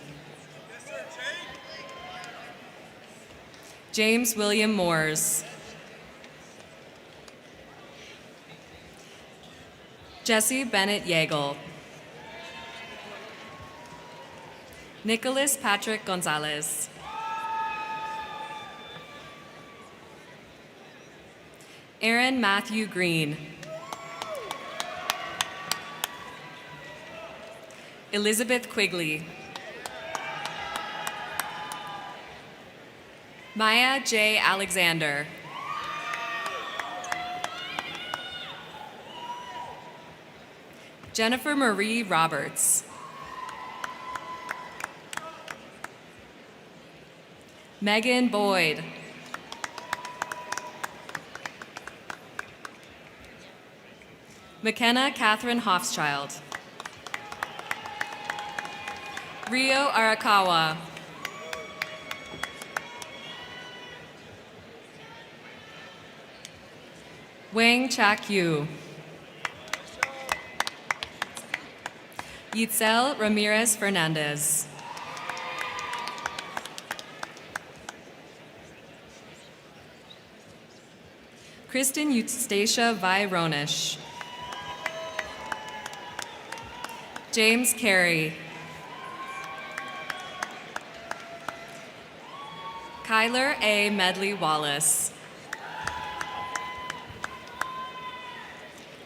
James William Moores. Jesse Bennett Yeagle. Nicholas Patrick Gonzalez. Aaron Matthew Green. Elizabeth Quigley. Maya J. Alexander. Jennifer Marie Roberts. Megan Boyd. McKenna Catherine Hofschild. Rio Arakawa. Wang Chak Yu. Yitzel Ramirez Fernandez. Kristen Eustacia Vironish. James Carey. Kyler A. Medley Wallace.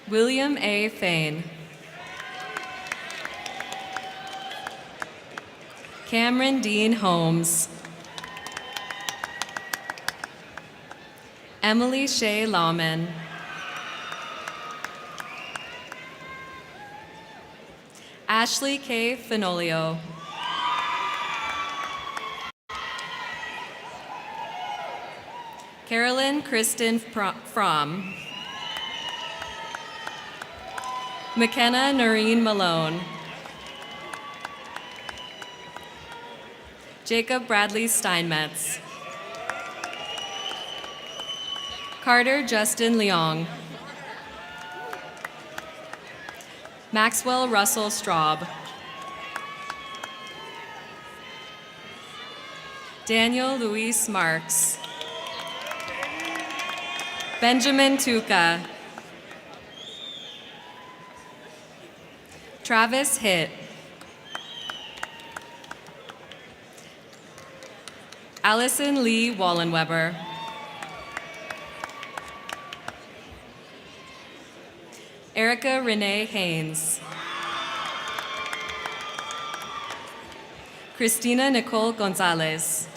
William A. Fain. Cameron Dean Holmes. Emily Shea Lawman. Ashley K. Fenolio. Carolyn Kristen Fromm. McKenna Noreen Malone. Jacob Bradley Steinmetz. Carter Justin Leong. Maxwell Russell Straub. Daniel Luis Marks. Benjamin Tuca. Travis Hitt. Allison Lee Wallenweber. Erica Renee Haynes. Christina Nicole Gonzalez.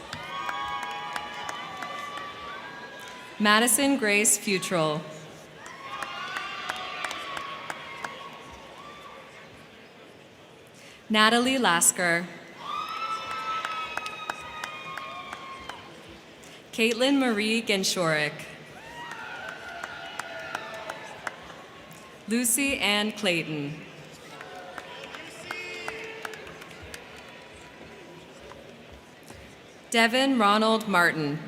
Madison Grace Futrell. Natalie Lasker. Caitlin Marie Genshorik. Lucy Ann Clayton. Devin Ronald Martin.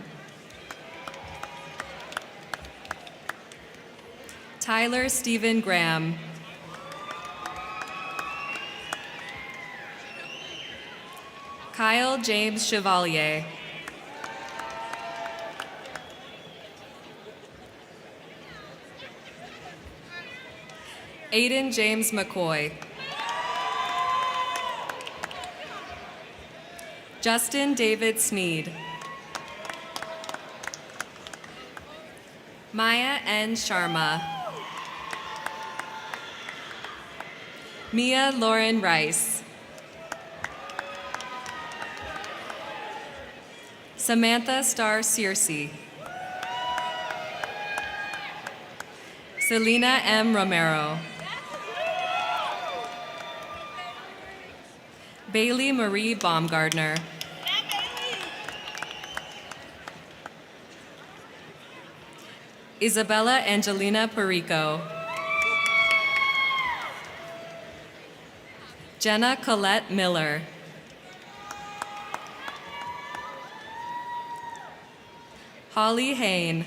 Tyler Stephen Graham. Kyle James Chevalier. Aiden James McCoy. Justin David Sneed. Maya N. Sharma. Mia Lauren Rice. Samantha Star Searcy. Selena M. Romero. Bailey Marie Baumgardner. Isabella Angelina Perico. Jenna Colette Miller. Holly Hain.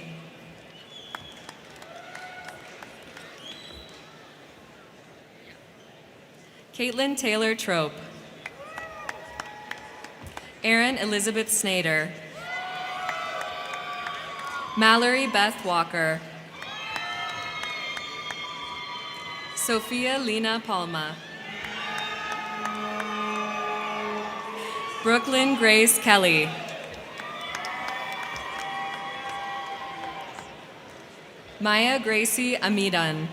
Caitlin Taylor Trope. Erin Elizabeth Snader. Mallory Beth Walker. Sophia Lena Palma. Brooklyn Grace Kelly. Maya Gracie Amidan.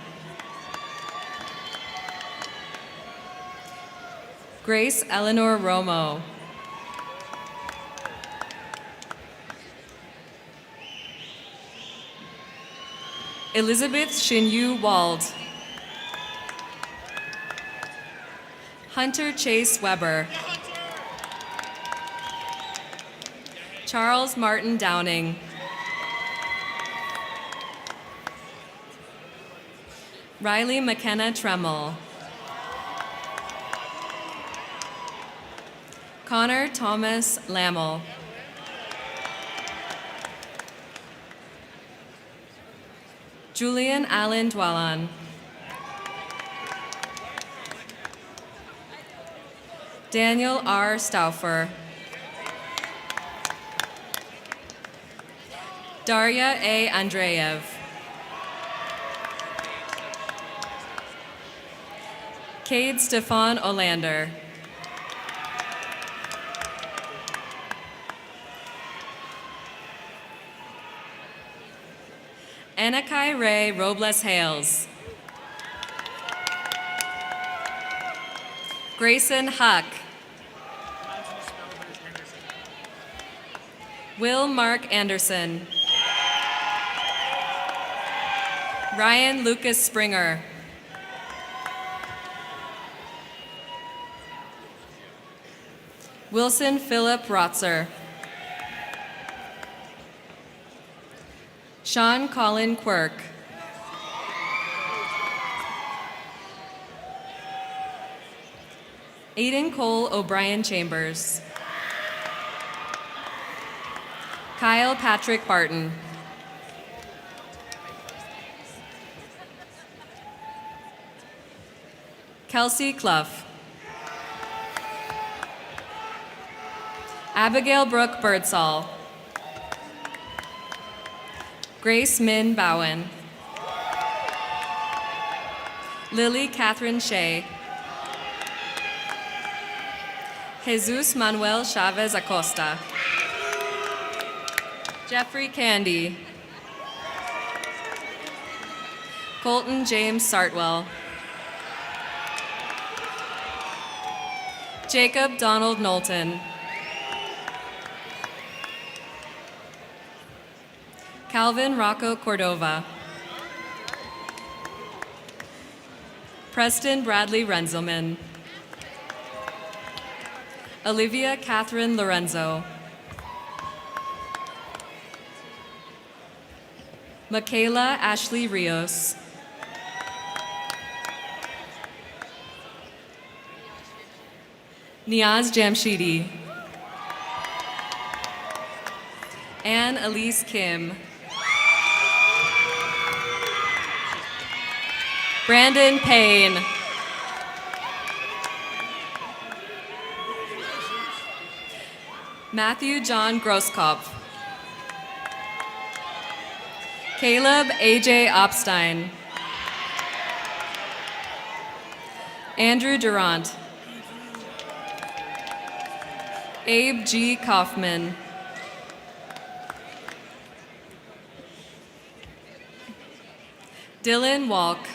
Grace Eleanor Romo. Elizabeth Shinyu Wald. Hunter Chase Weber. Charles Martin Downing. Riley McKenna Tremmel. Connor Thomas Lammel. Julian Allen Dwellan. Daniel R. Stauffer. Daria A. Andreev. Cade Stefan Olander. Anakai Ray Robles Hales. Grayson Huck. Will Mark Anderson. Ryan Lucas Springer. Wilson Philip Rotzer. Sean Colin Quirk. Aiden Cole O'Brien Chambers. Kyle Patrick Barton. Kelsey Clough. Abigail Brooke Birdsall. Grace Min Bowen. Lily Catherine Shea. Jesus Manuel Chavez Acosta. Jeffrey Candy. Colton James Sartwell. Jacob Donald Knowlton. Calvin Rocco Cordova. Preston Bradley Renzelman. Olivia Catherine Lorenzo. Michaela Ashley Rios. Niaz Jamshidi. Anne Elise Kim. Brandon Payne. Matthew John Grosskopf. Caleb A.J. Opstein. Andrew Durant. Abe G. Kaufman. Dylan Walk.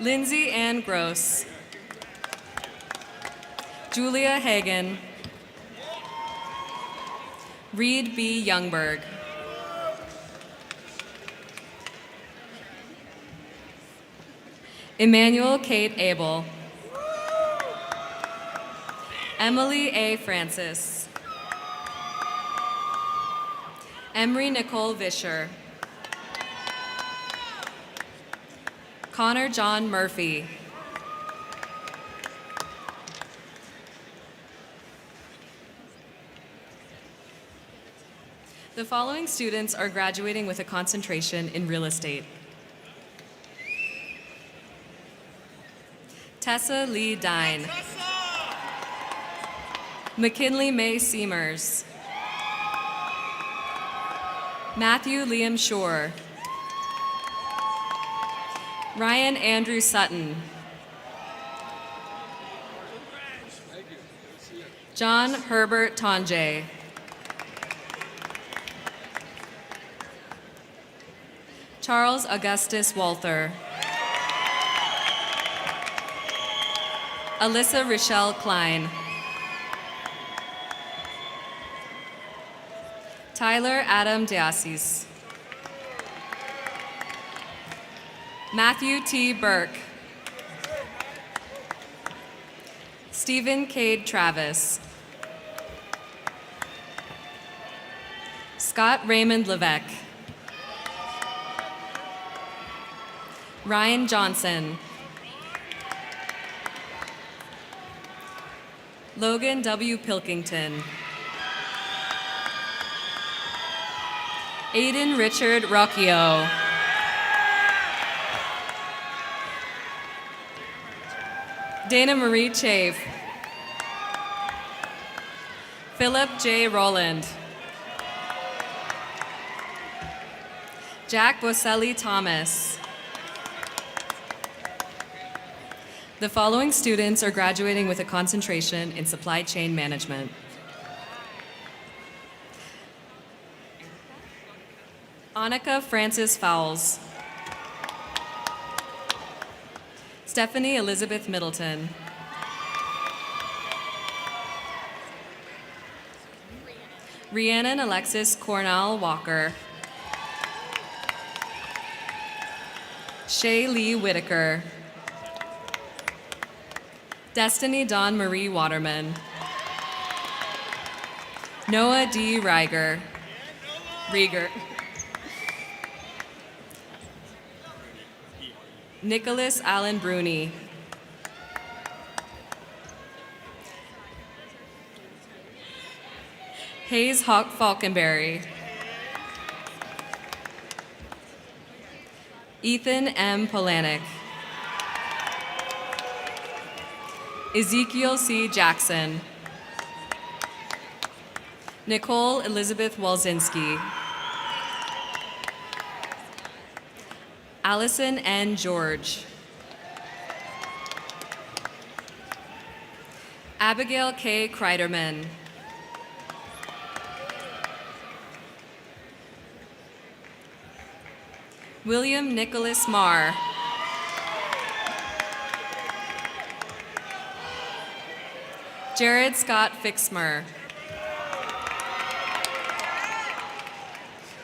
Lindsay Ann Gross. Julia Hagen. Reed B. Youngberg. Emmanuel Kate Abel. Emily A. Francis. Emery Nicole Vischer. Connor John Murphy. The following students are graduating with a concentration in real estate. Tessa Lee Dine. McKinley May Seamers. Matthew Liam Shore. Ryan Andrew Sutton. John Herbert Tonje. Charles Augustus Walther. Alyssa Rochelle Klein. Tyler Adam Diasis. Matthew T. Burke. Stephen Cade Travis. Scott Raymond Levesque. Ryan Johnson. Logan W. Pilkington. Aiden Richard Rocchio. Dana Marie Chafe. Philip J. Rowland. Jack Boselli Thomas. The following students are graduating with a concentration in supply chain management. Annika Frances Fowles. Stephanie Elizabeth Middleton. Rhiannon Alexis Cornell Walker. Shay Lee Whitaker. Destiny Dawn Marie Waterman. Noah D. Rieger. Nicholas Allen Bruni. Hayes Hawk Falkenberry. Ethan M. Polanic. Ezekiel C. Jackson. Nicole Elizabeth Walzinski. Allison N. George. Abigail K. Kreiderman. William Nicholas Marr. Jared Scott Fixmer.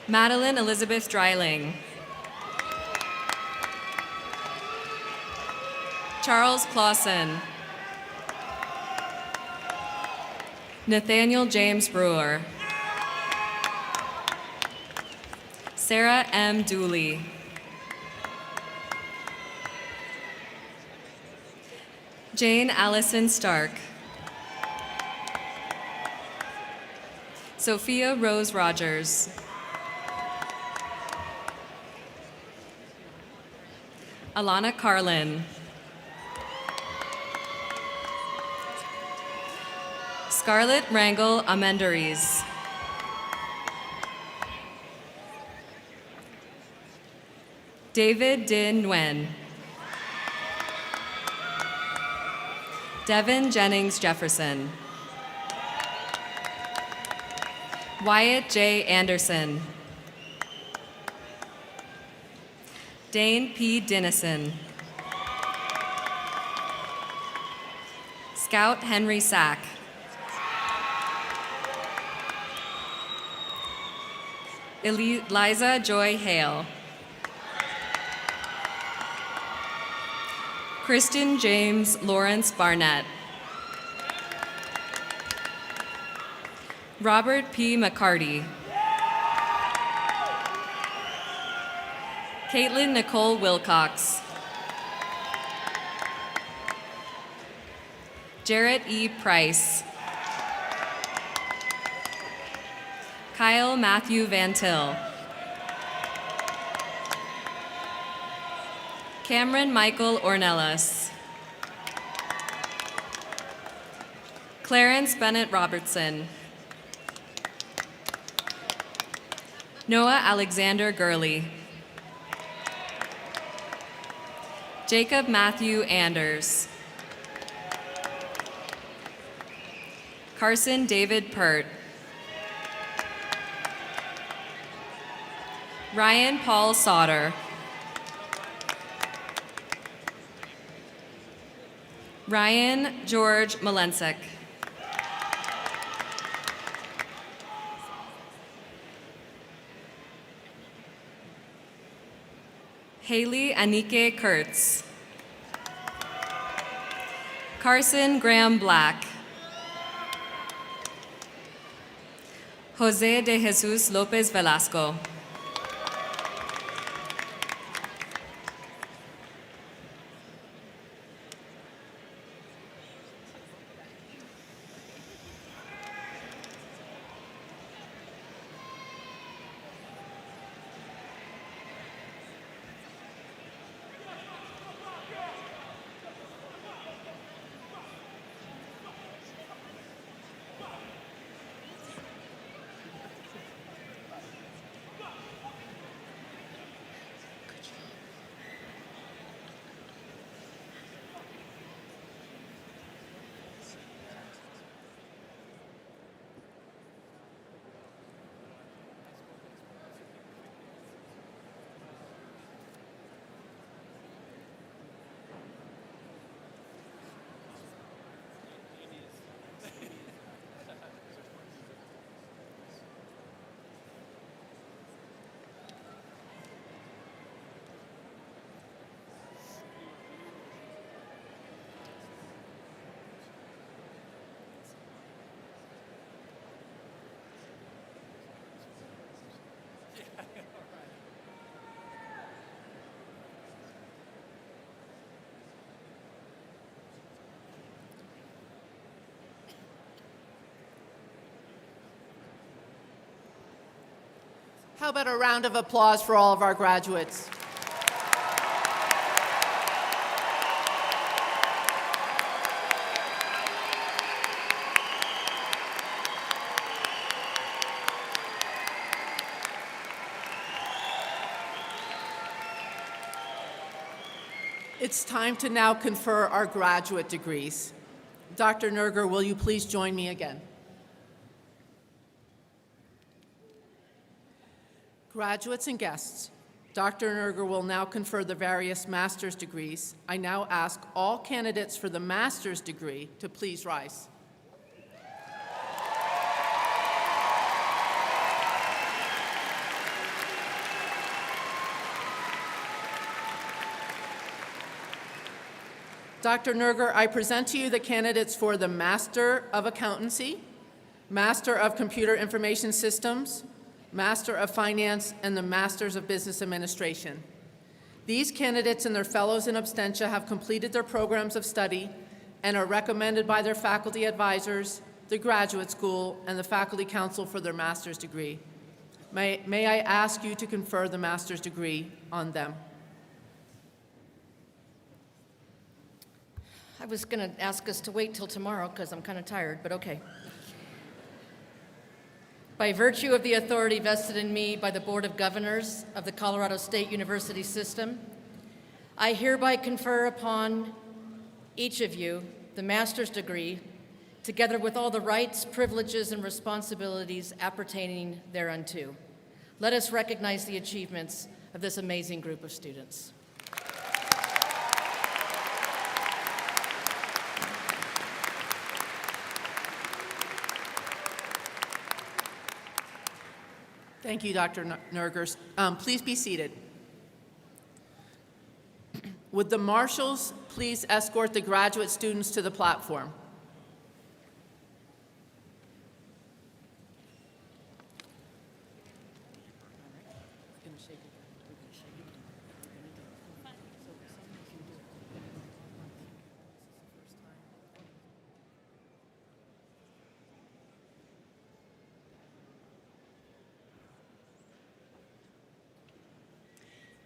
Madeline Elizabeth Dreiling. Charles Clausen. Nathaniel James Brewer. Sarah M. Dooley. Jane Allison Stark. Sophia Rose Rogers. Alana Carlin. Scarlett Rangel Amendoriz. David Din Nguyen. Devin Jennings Jefferson. Wyatt J. Anderson. Dane P. Dennison. Scout Henry Sack. Eliza Joy Hale. Kristen James Lawrence Barnett. Robert P. McCarty. Caitlin Nicole Wilcox. Jarrett E. Price. Kyle Matthew Van Til. Cameron Michael Ornelas. Clarence Bennett Robertson. Noah Alexander Gurley. Jacob Matthew Anders. Carson David Pert. Ryan Paul Sauter. Ryan George Malensek. Haley Anike Kurtz. Carson Graham Black. Jose de Jesus Lopez Velasco. How about a round of applause for all of our graduates? It's time to now confer our graduate degrees. Dr. Nerger, will you please join me again? Graduates and guests, Dr. Nerger will now confer the various master's degrees. I now ask all candidates for the master's degree to please rise. Dr. Nerger, I present to you the candidates for the Master of Accountancy, Master of Computer Information Systems, Master of Finance, and the Masters of Business Administration. These candidates and their fellows in absentia have completed their programs of study and are recommended by their faculty advisors, the graduate school, and the faculty council for their master's degree. May I ask you to confer the master's degree on them? I was going to ask us to wait till tomorrow because I'm kind of tired, but okay. By virtue of the authority vested in me by the Board of Governors of the Colorado State University System, I hereby confer upon each of you the master's degree, together with all the rights, privileges, and responsibilities appertaining thereunto. Let us recognize the achievements of this amazing group of students. Thank you, Dr. Nergers. Please be seated. Would the marshals please escort the graduate students to the platform?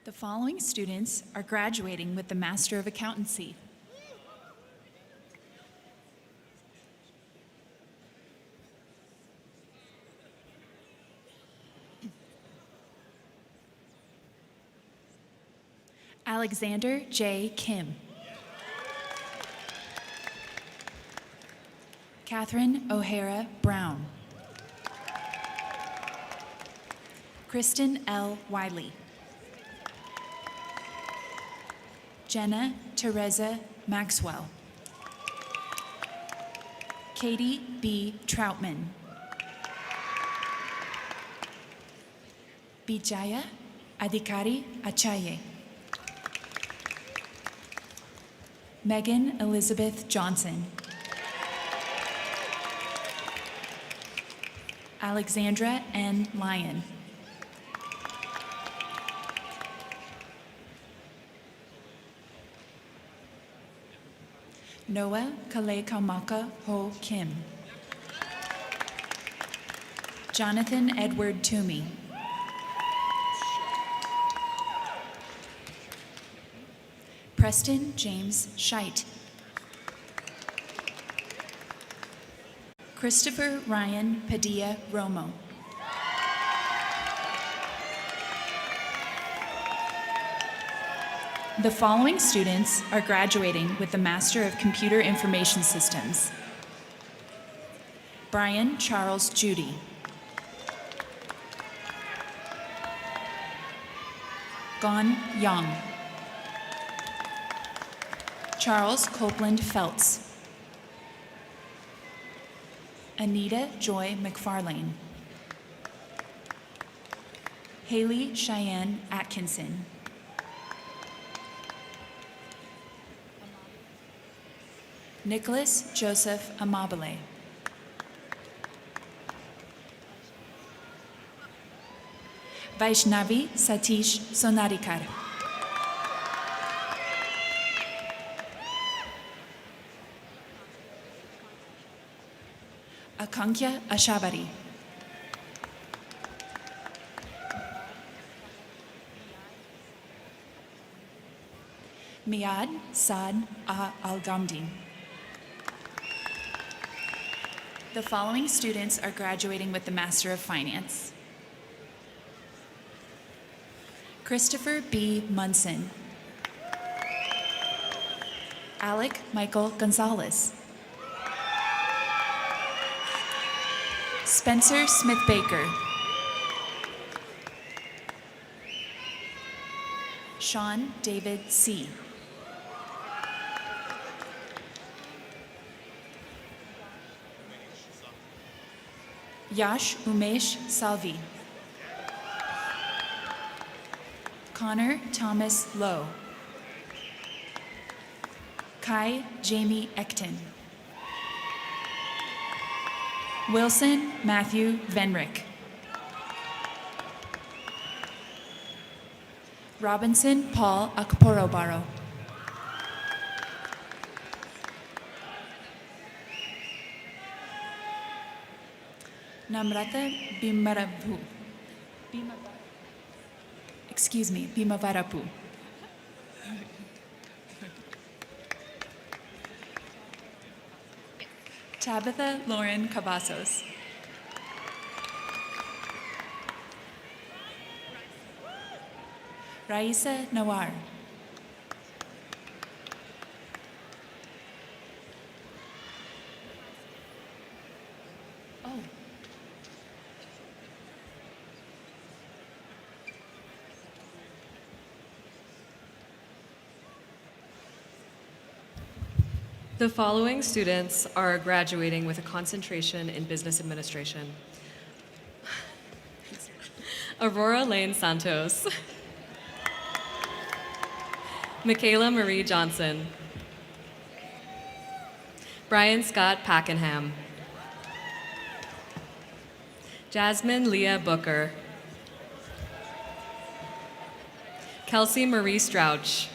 The following students are graduating with the Master of Accountancy. Alexander J. Kim. Catherine O'Hara Brown. Kristen L. Wiley. Jenna Teresa Maxwell. Katie B. Troutman. Bijaya Adhikari Achaye. Megan Elizabeth Johnson. Alexandra N. Lyon. Noah Kalekaumaka Ho Kim. Jonathan Edward Toomey. Preston James Scheidt. Christopher Ryan Padilla Romo. The following students are graduating with the Master of Computer Information Systems. Brian Charles Judy. Gon Young. Charles Copeland Feltz. Anita Joy McFarlane. Haley Cheyenne Atkinson. Nicholas Joseph Amabile. Vaishnavi Satish Sonarikar. Akankya Ashavari. Miad Saad Al-Gamdi. The following students are graduating with the Master of Finance. Christopher B. Munson. Alec Michael Gonzalez. Spencer Smith Baker. Sean David C. Yash Umesh Salvi. Connor Thomas Lowe. Kai Jamie Ekton. Wilson Matthew Venrick. Robinson Paul Akporobaro. Namrata Bimarapu. Bimavarapu. Tabitha Lauren Cavazos. Raisa Nawar. The following students are graduating with a concentration in business administration. Aurora Lane Santos. Michaela Marie Johnson. Brian Scott Packenham. Jasmine Leah Booker. Kelsey Marie Strouch.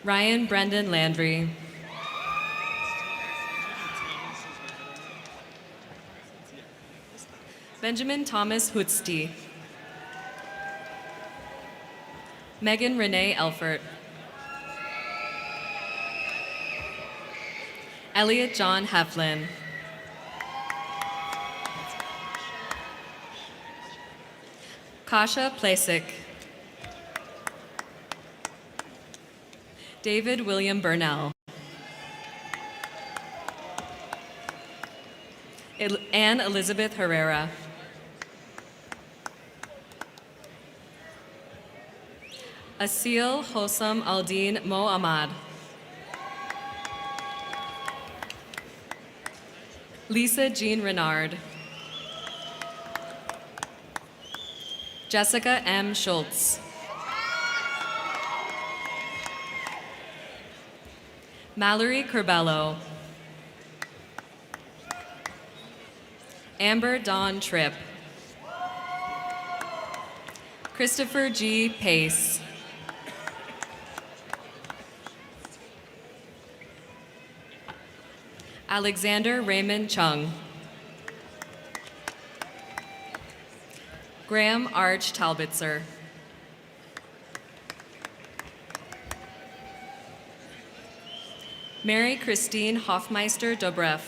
Ryan Brendan Landry. Benjamin Thomas Hutzty. Megan Renee Elfert. Elliot John Heflin. Kasha Plasick. David William Burnell. Anne Elizabeth Herrera. Asil Hossam Aldin Mo Ahmad. Lisa Jean Renard. Jessica M. Schultz. Mallory Curbello. Amber Dawn Tripp. Christopher G. Pace. Alexander Raymond Chung. Graham Arch Talbotser. Mary Christine Hoffmeister Dobrev.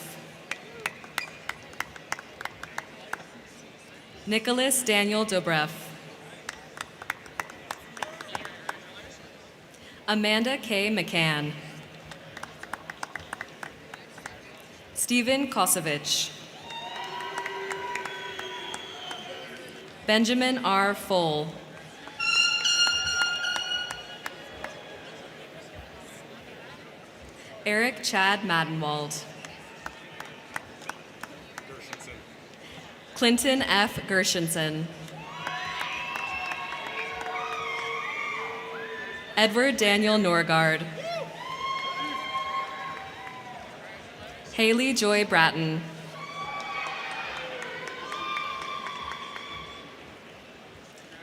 Nicholas Daniel Dobrev. Amanda K. McCann. Stephen Kosovich. Benjamin R. Foll. Eric Chad Madenwald. Clinton F. Gershenson. Edward Daniel Norgard. Haley Joy Bratton.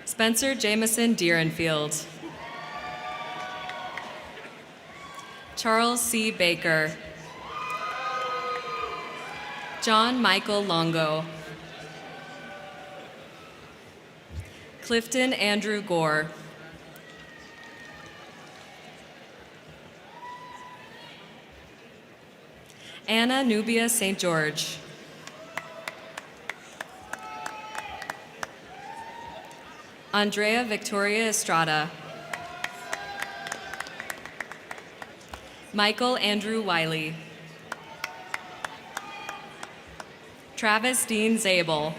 Spencer Jameson Deerenfield. Charles C. Baker. John Michael Longo. Clifton Andrew Gore. Anna Nubia St. George. Andrea Victoria Estrada. Michael Andrew Wiley. Travis Dean Zabel.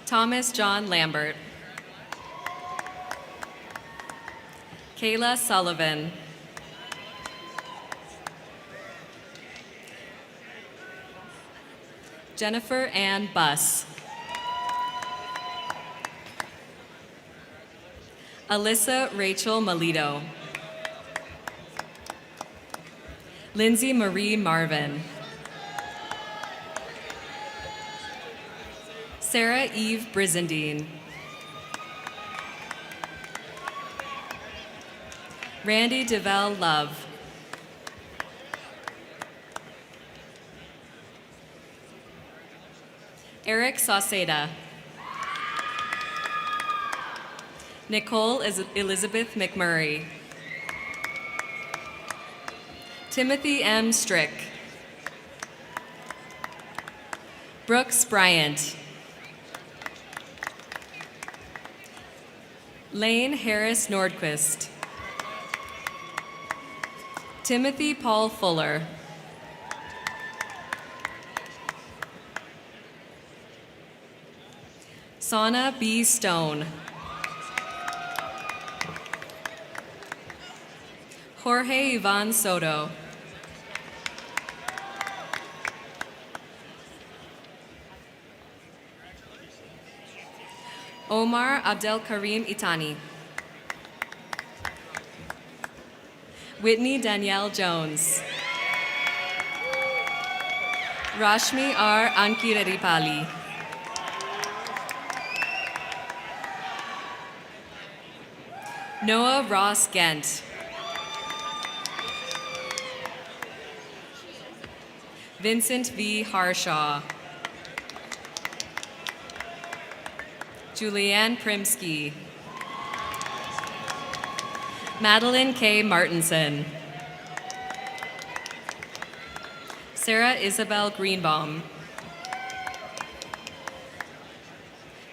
Thomas John Lambert. Kayla Sullivan. Jennifer Ann Buss. Alyssa Rachel Melito. Lindsay Marie Marvin. Sarah Eve Brizendine. Randy DeVell Love. Eric Sauceda. Nicole Elizabeth McMurray. Timothy M. Strick. Brooks Bryant. Lane Harris Nordquist. Timothy Paul Fuller. Sana B. Stone. Jorge Ivan Soto. Omar Abdel Karim Itani. Whitney Danielle Jones. Rashmi R. Ankireripali. Noah Ross Gent. Vincent V. Harshaw. Julianne Primsky. Madeline K. Martinson. Sarah Isabel Greenbaum.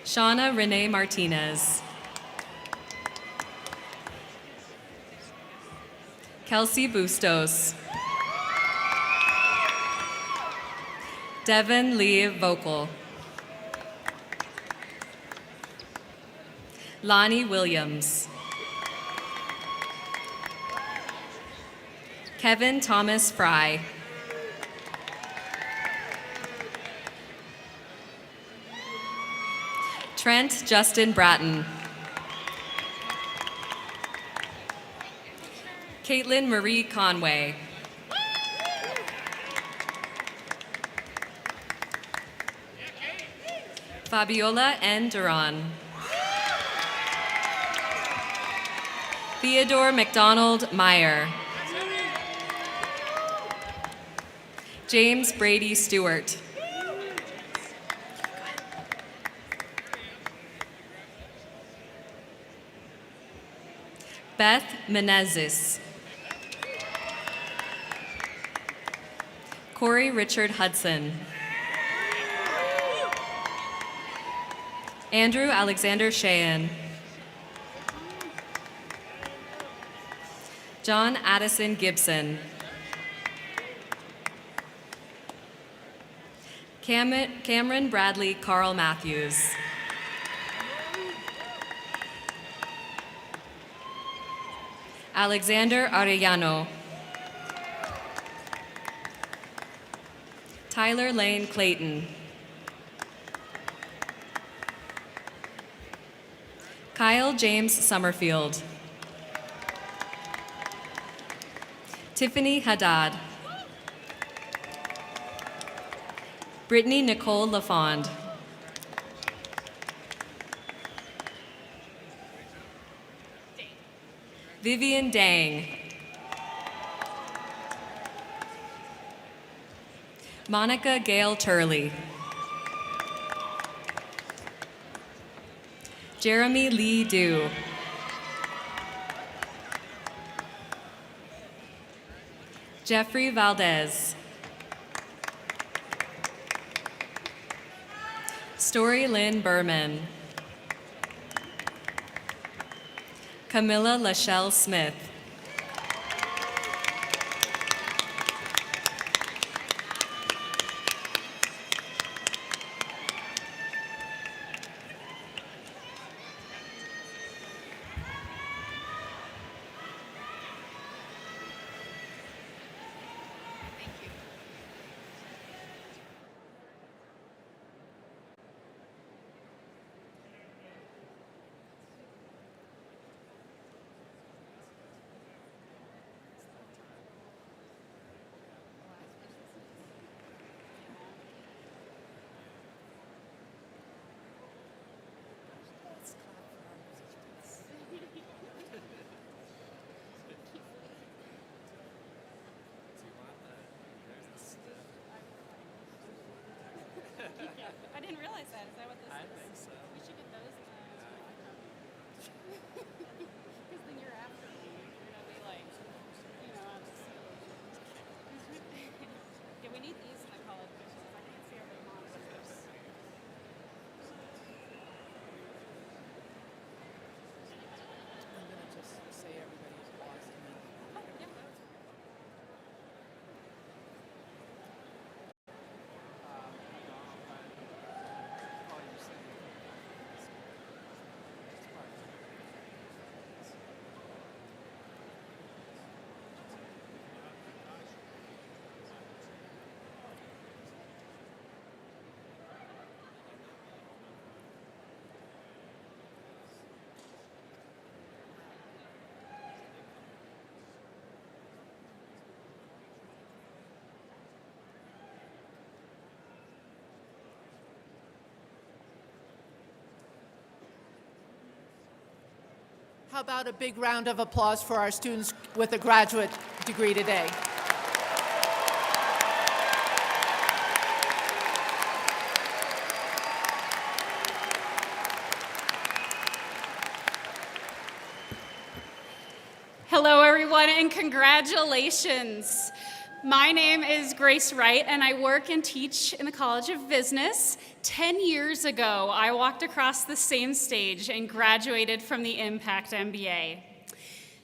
Shauna Renee Martinez. Kelsey Bustos. Devin Lee Vocal. Lonnie Williams. Kevin Thomas Fry. Trent Justin Bratton. Caitlin Marie Conway. Fabiola N. Duran. Theodore McDonald Meyer. James Brady Stewart. Beth Menezes. Corey Richard Hudson. Andrew Alexander Sheehan. John Addison Gibson. Cameron Bradley Carl Matthews. Alexander Arellano. Tyler Lane Clayton. Kyle James Summerfield. Tiffany Haddad. Brittany Nicole LaFond. Vivian Dang. Monica Gale Turley. Jeremy Lee Dew. Jeffrey Valdez. Story Lynn Berman. Camilla Lachelle Smith. I didn't realize that. Is that what this is? I think so. We should get those. Because then you're after me. You're gonna be like, you know, I'm just. Yeah, we need these in the college pictures. I can't see every monitors. How about a big round of applause for our students with a graduate degree today? Hello, everyone, and congratulations. My name is Grace Wright, and I work and teach in the College of Business. 10 years ago, I walked across the same stage and graduated from the Impact MBA.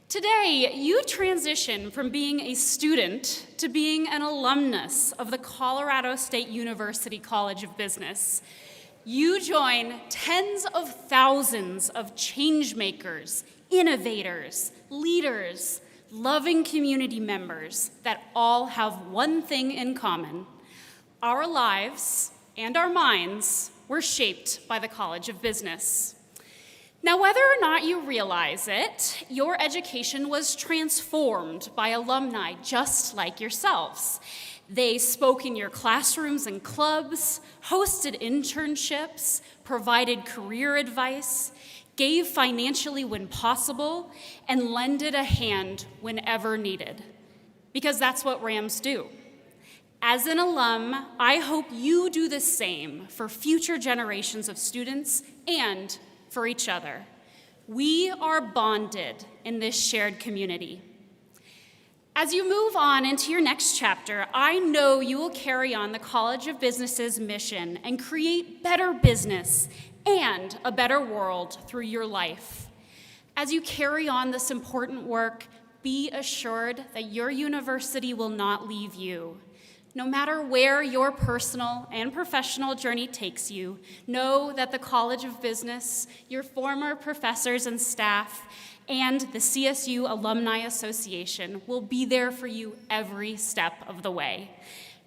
Today, you transition from being a student to being an alumnus of the Colorado State University College of Business. You join tens of thousands of change makers, innovators, leaders, loving community members that all have one thing in common. Our lives and our minds were shaped by the College of Business. Now, whether or not you realize it, your education was transformed by alumni just like yourselves. They spoke in your classrooms and clubs, hosted internships, provided career advice, gave financially when possible, and lended a hand whenever needed. Because that's what Rams do. As an alum, I hope you do the same for future generations of students and for each other. We are bonded in this shared community. As you move on into your next chapter, I know you will carry on the College of Business's mission and create better business and a better world through your life. As you carry on this important work, be assured that your university will not leave you. No matter where your personal and professional journey takes you, know that the College of Business, your former professors and staff, and the CSU Alumni Association will be there for you every step of the way.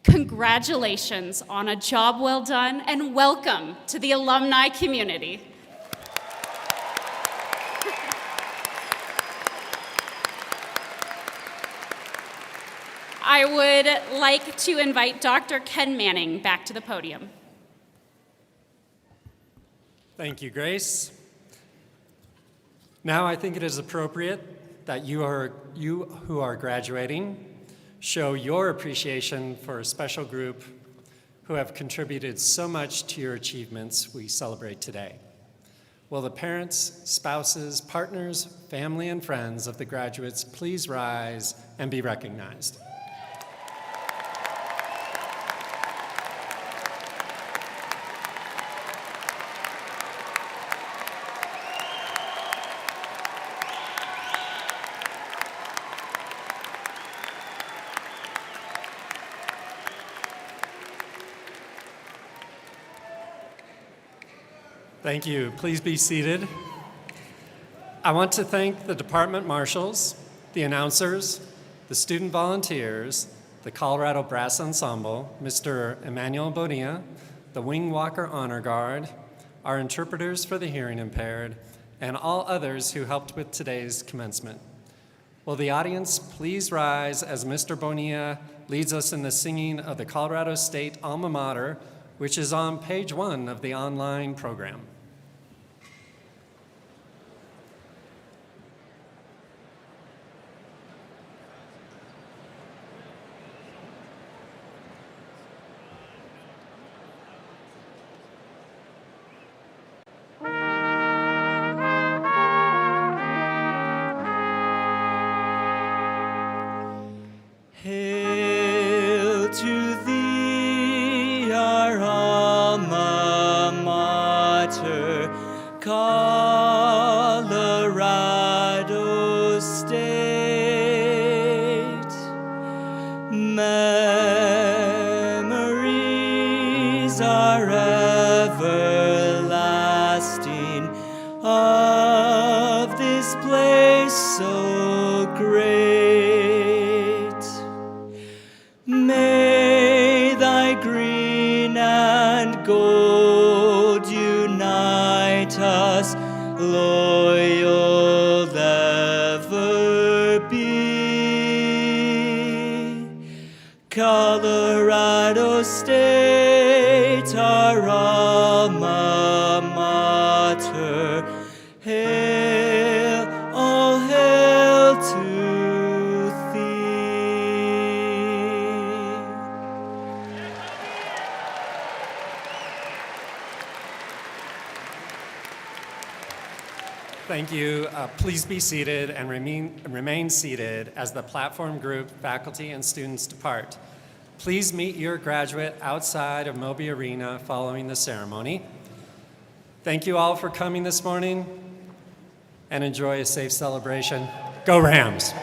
Congratulations on a job well done, and welcome to the alumni community. I would like to invite Dr. Ken Manning back to the podium. Thank you, Grace. Now I think it is appropriate that you who are graduating show your appreciation for a special group who have contributed so much to your achievements we celebrate today. Will the parents, spouses, partners, family, and friends of the graduates please rise and be recognized? Thank you. Please be seated. I want to thank the department marshals, the announcers, the student volunteers, the Colorado Brass Ensemble, Mr. Emmanuel Bonilla, the Wing Walker Honor Guard, our interpreters for the hearing impaired, and all others who helped with today's commencement. Will the audience please rise as Mr. Bonilla leads us in the singing of the Colorado State Alma Mater, which is on page 1 of the online program. Hail to thee, our alma mater, Colorado State. Memories are everlasting of this place so great. May thy green and gold unite us, loyal ever be. Colorado State, our alma mater, hail Thank you. Please be seated and remain seated as the platform group, faculty, and students depart. Please meet your graduate outside of Moby Arena following the ceremony. Thank you all for coming this morning, and enjoy a safe celebration. Go Rams!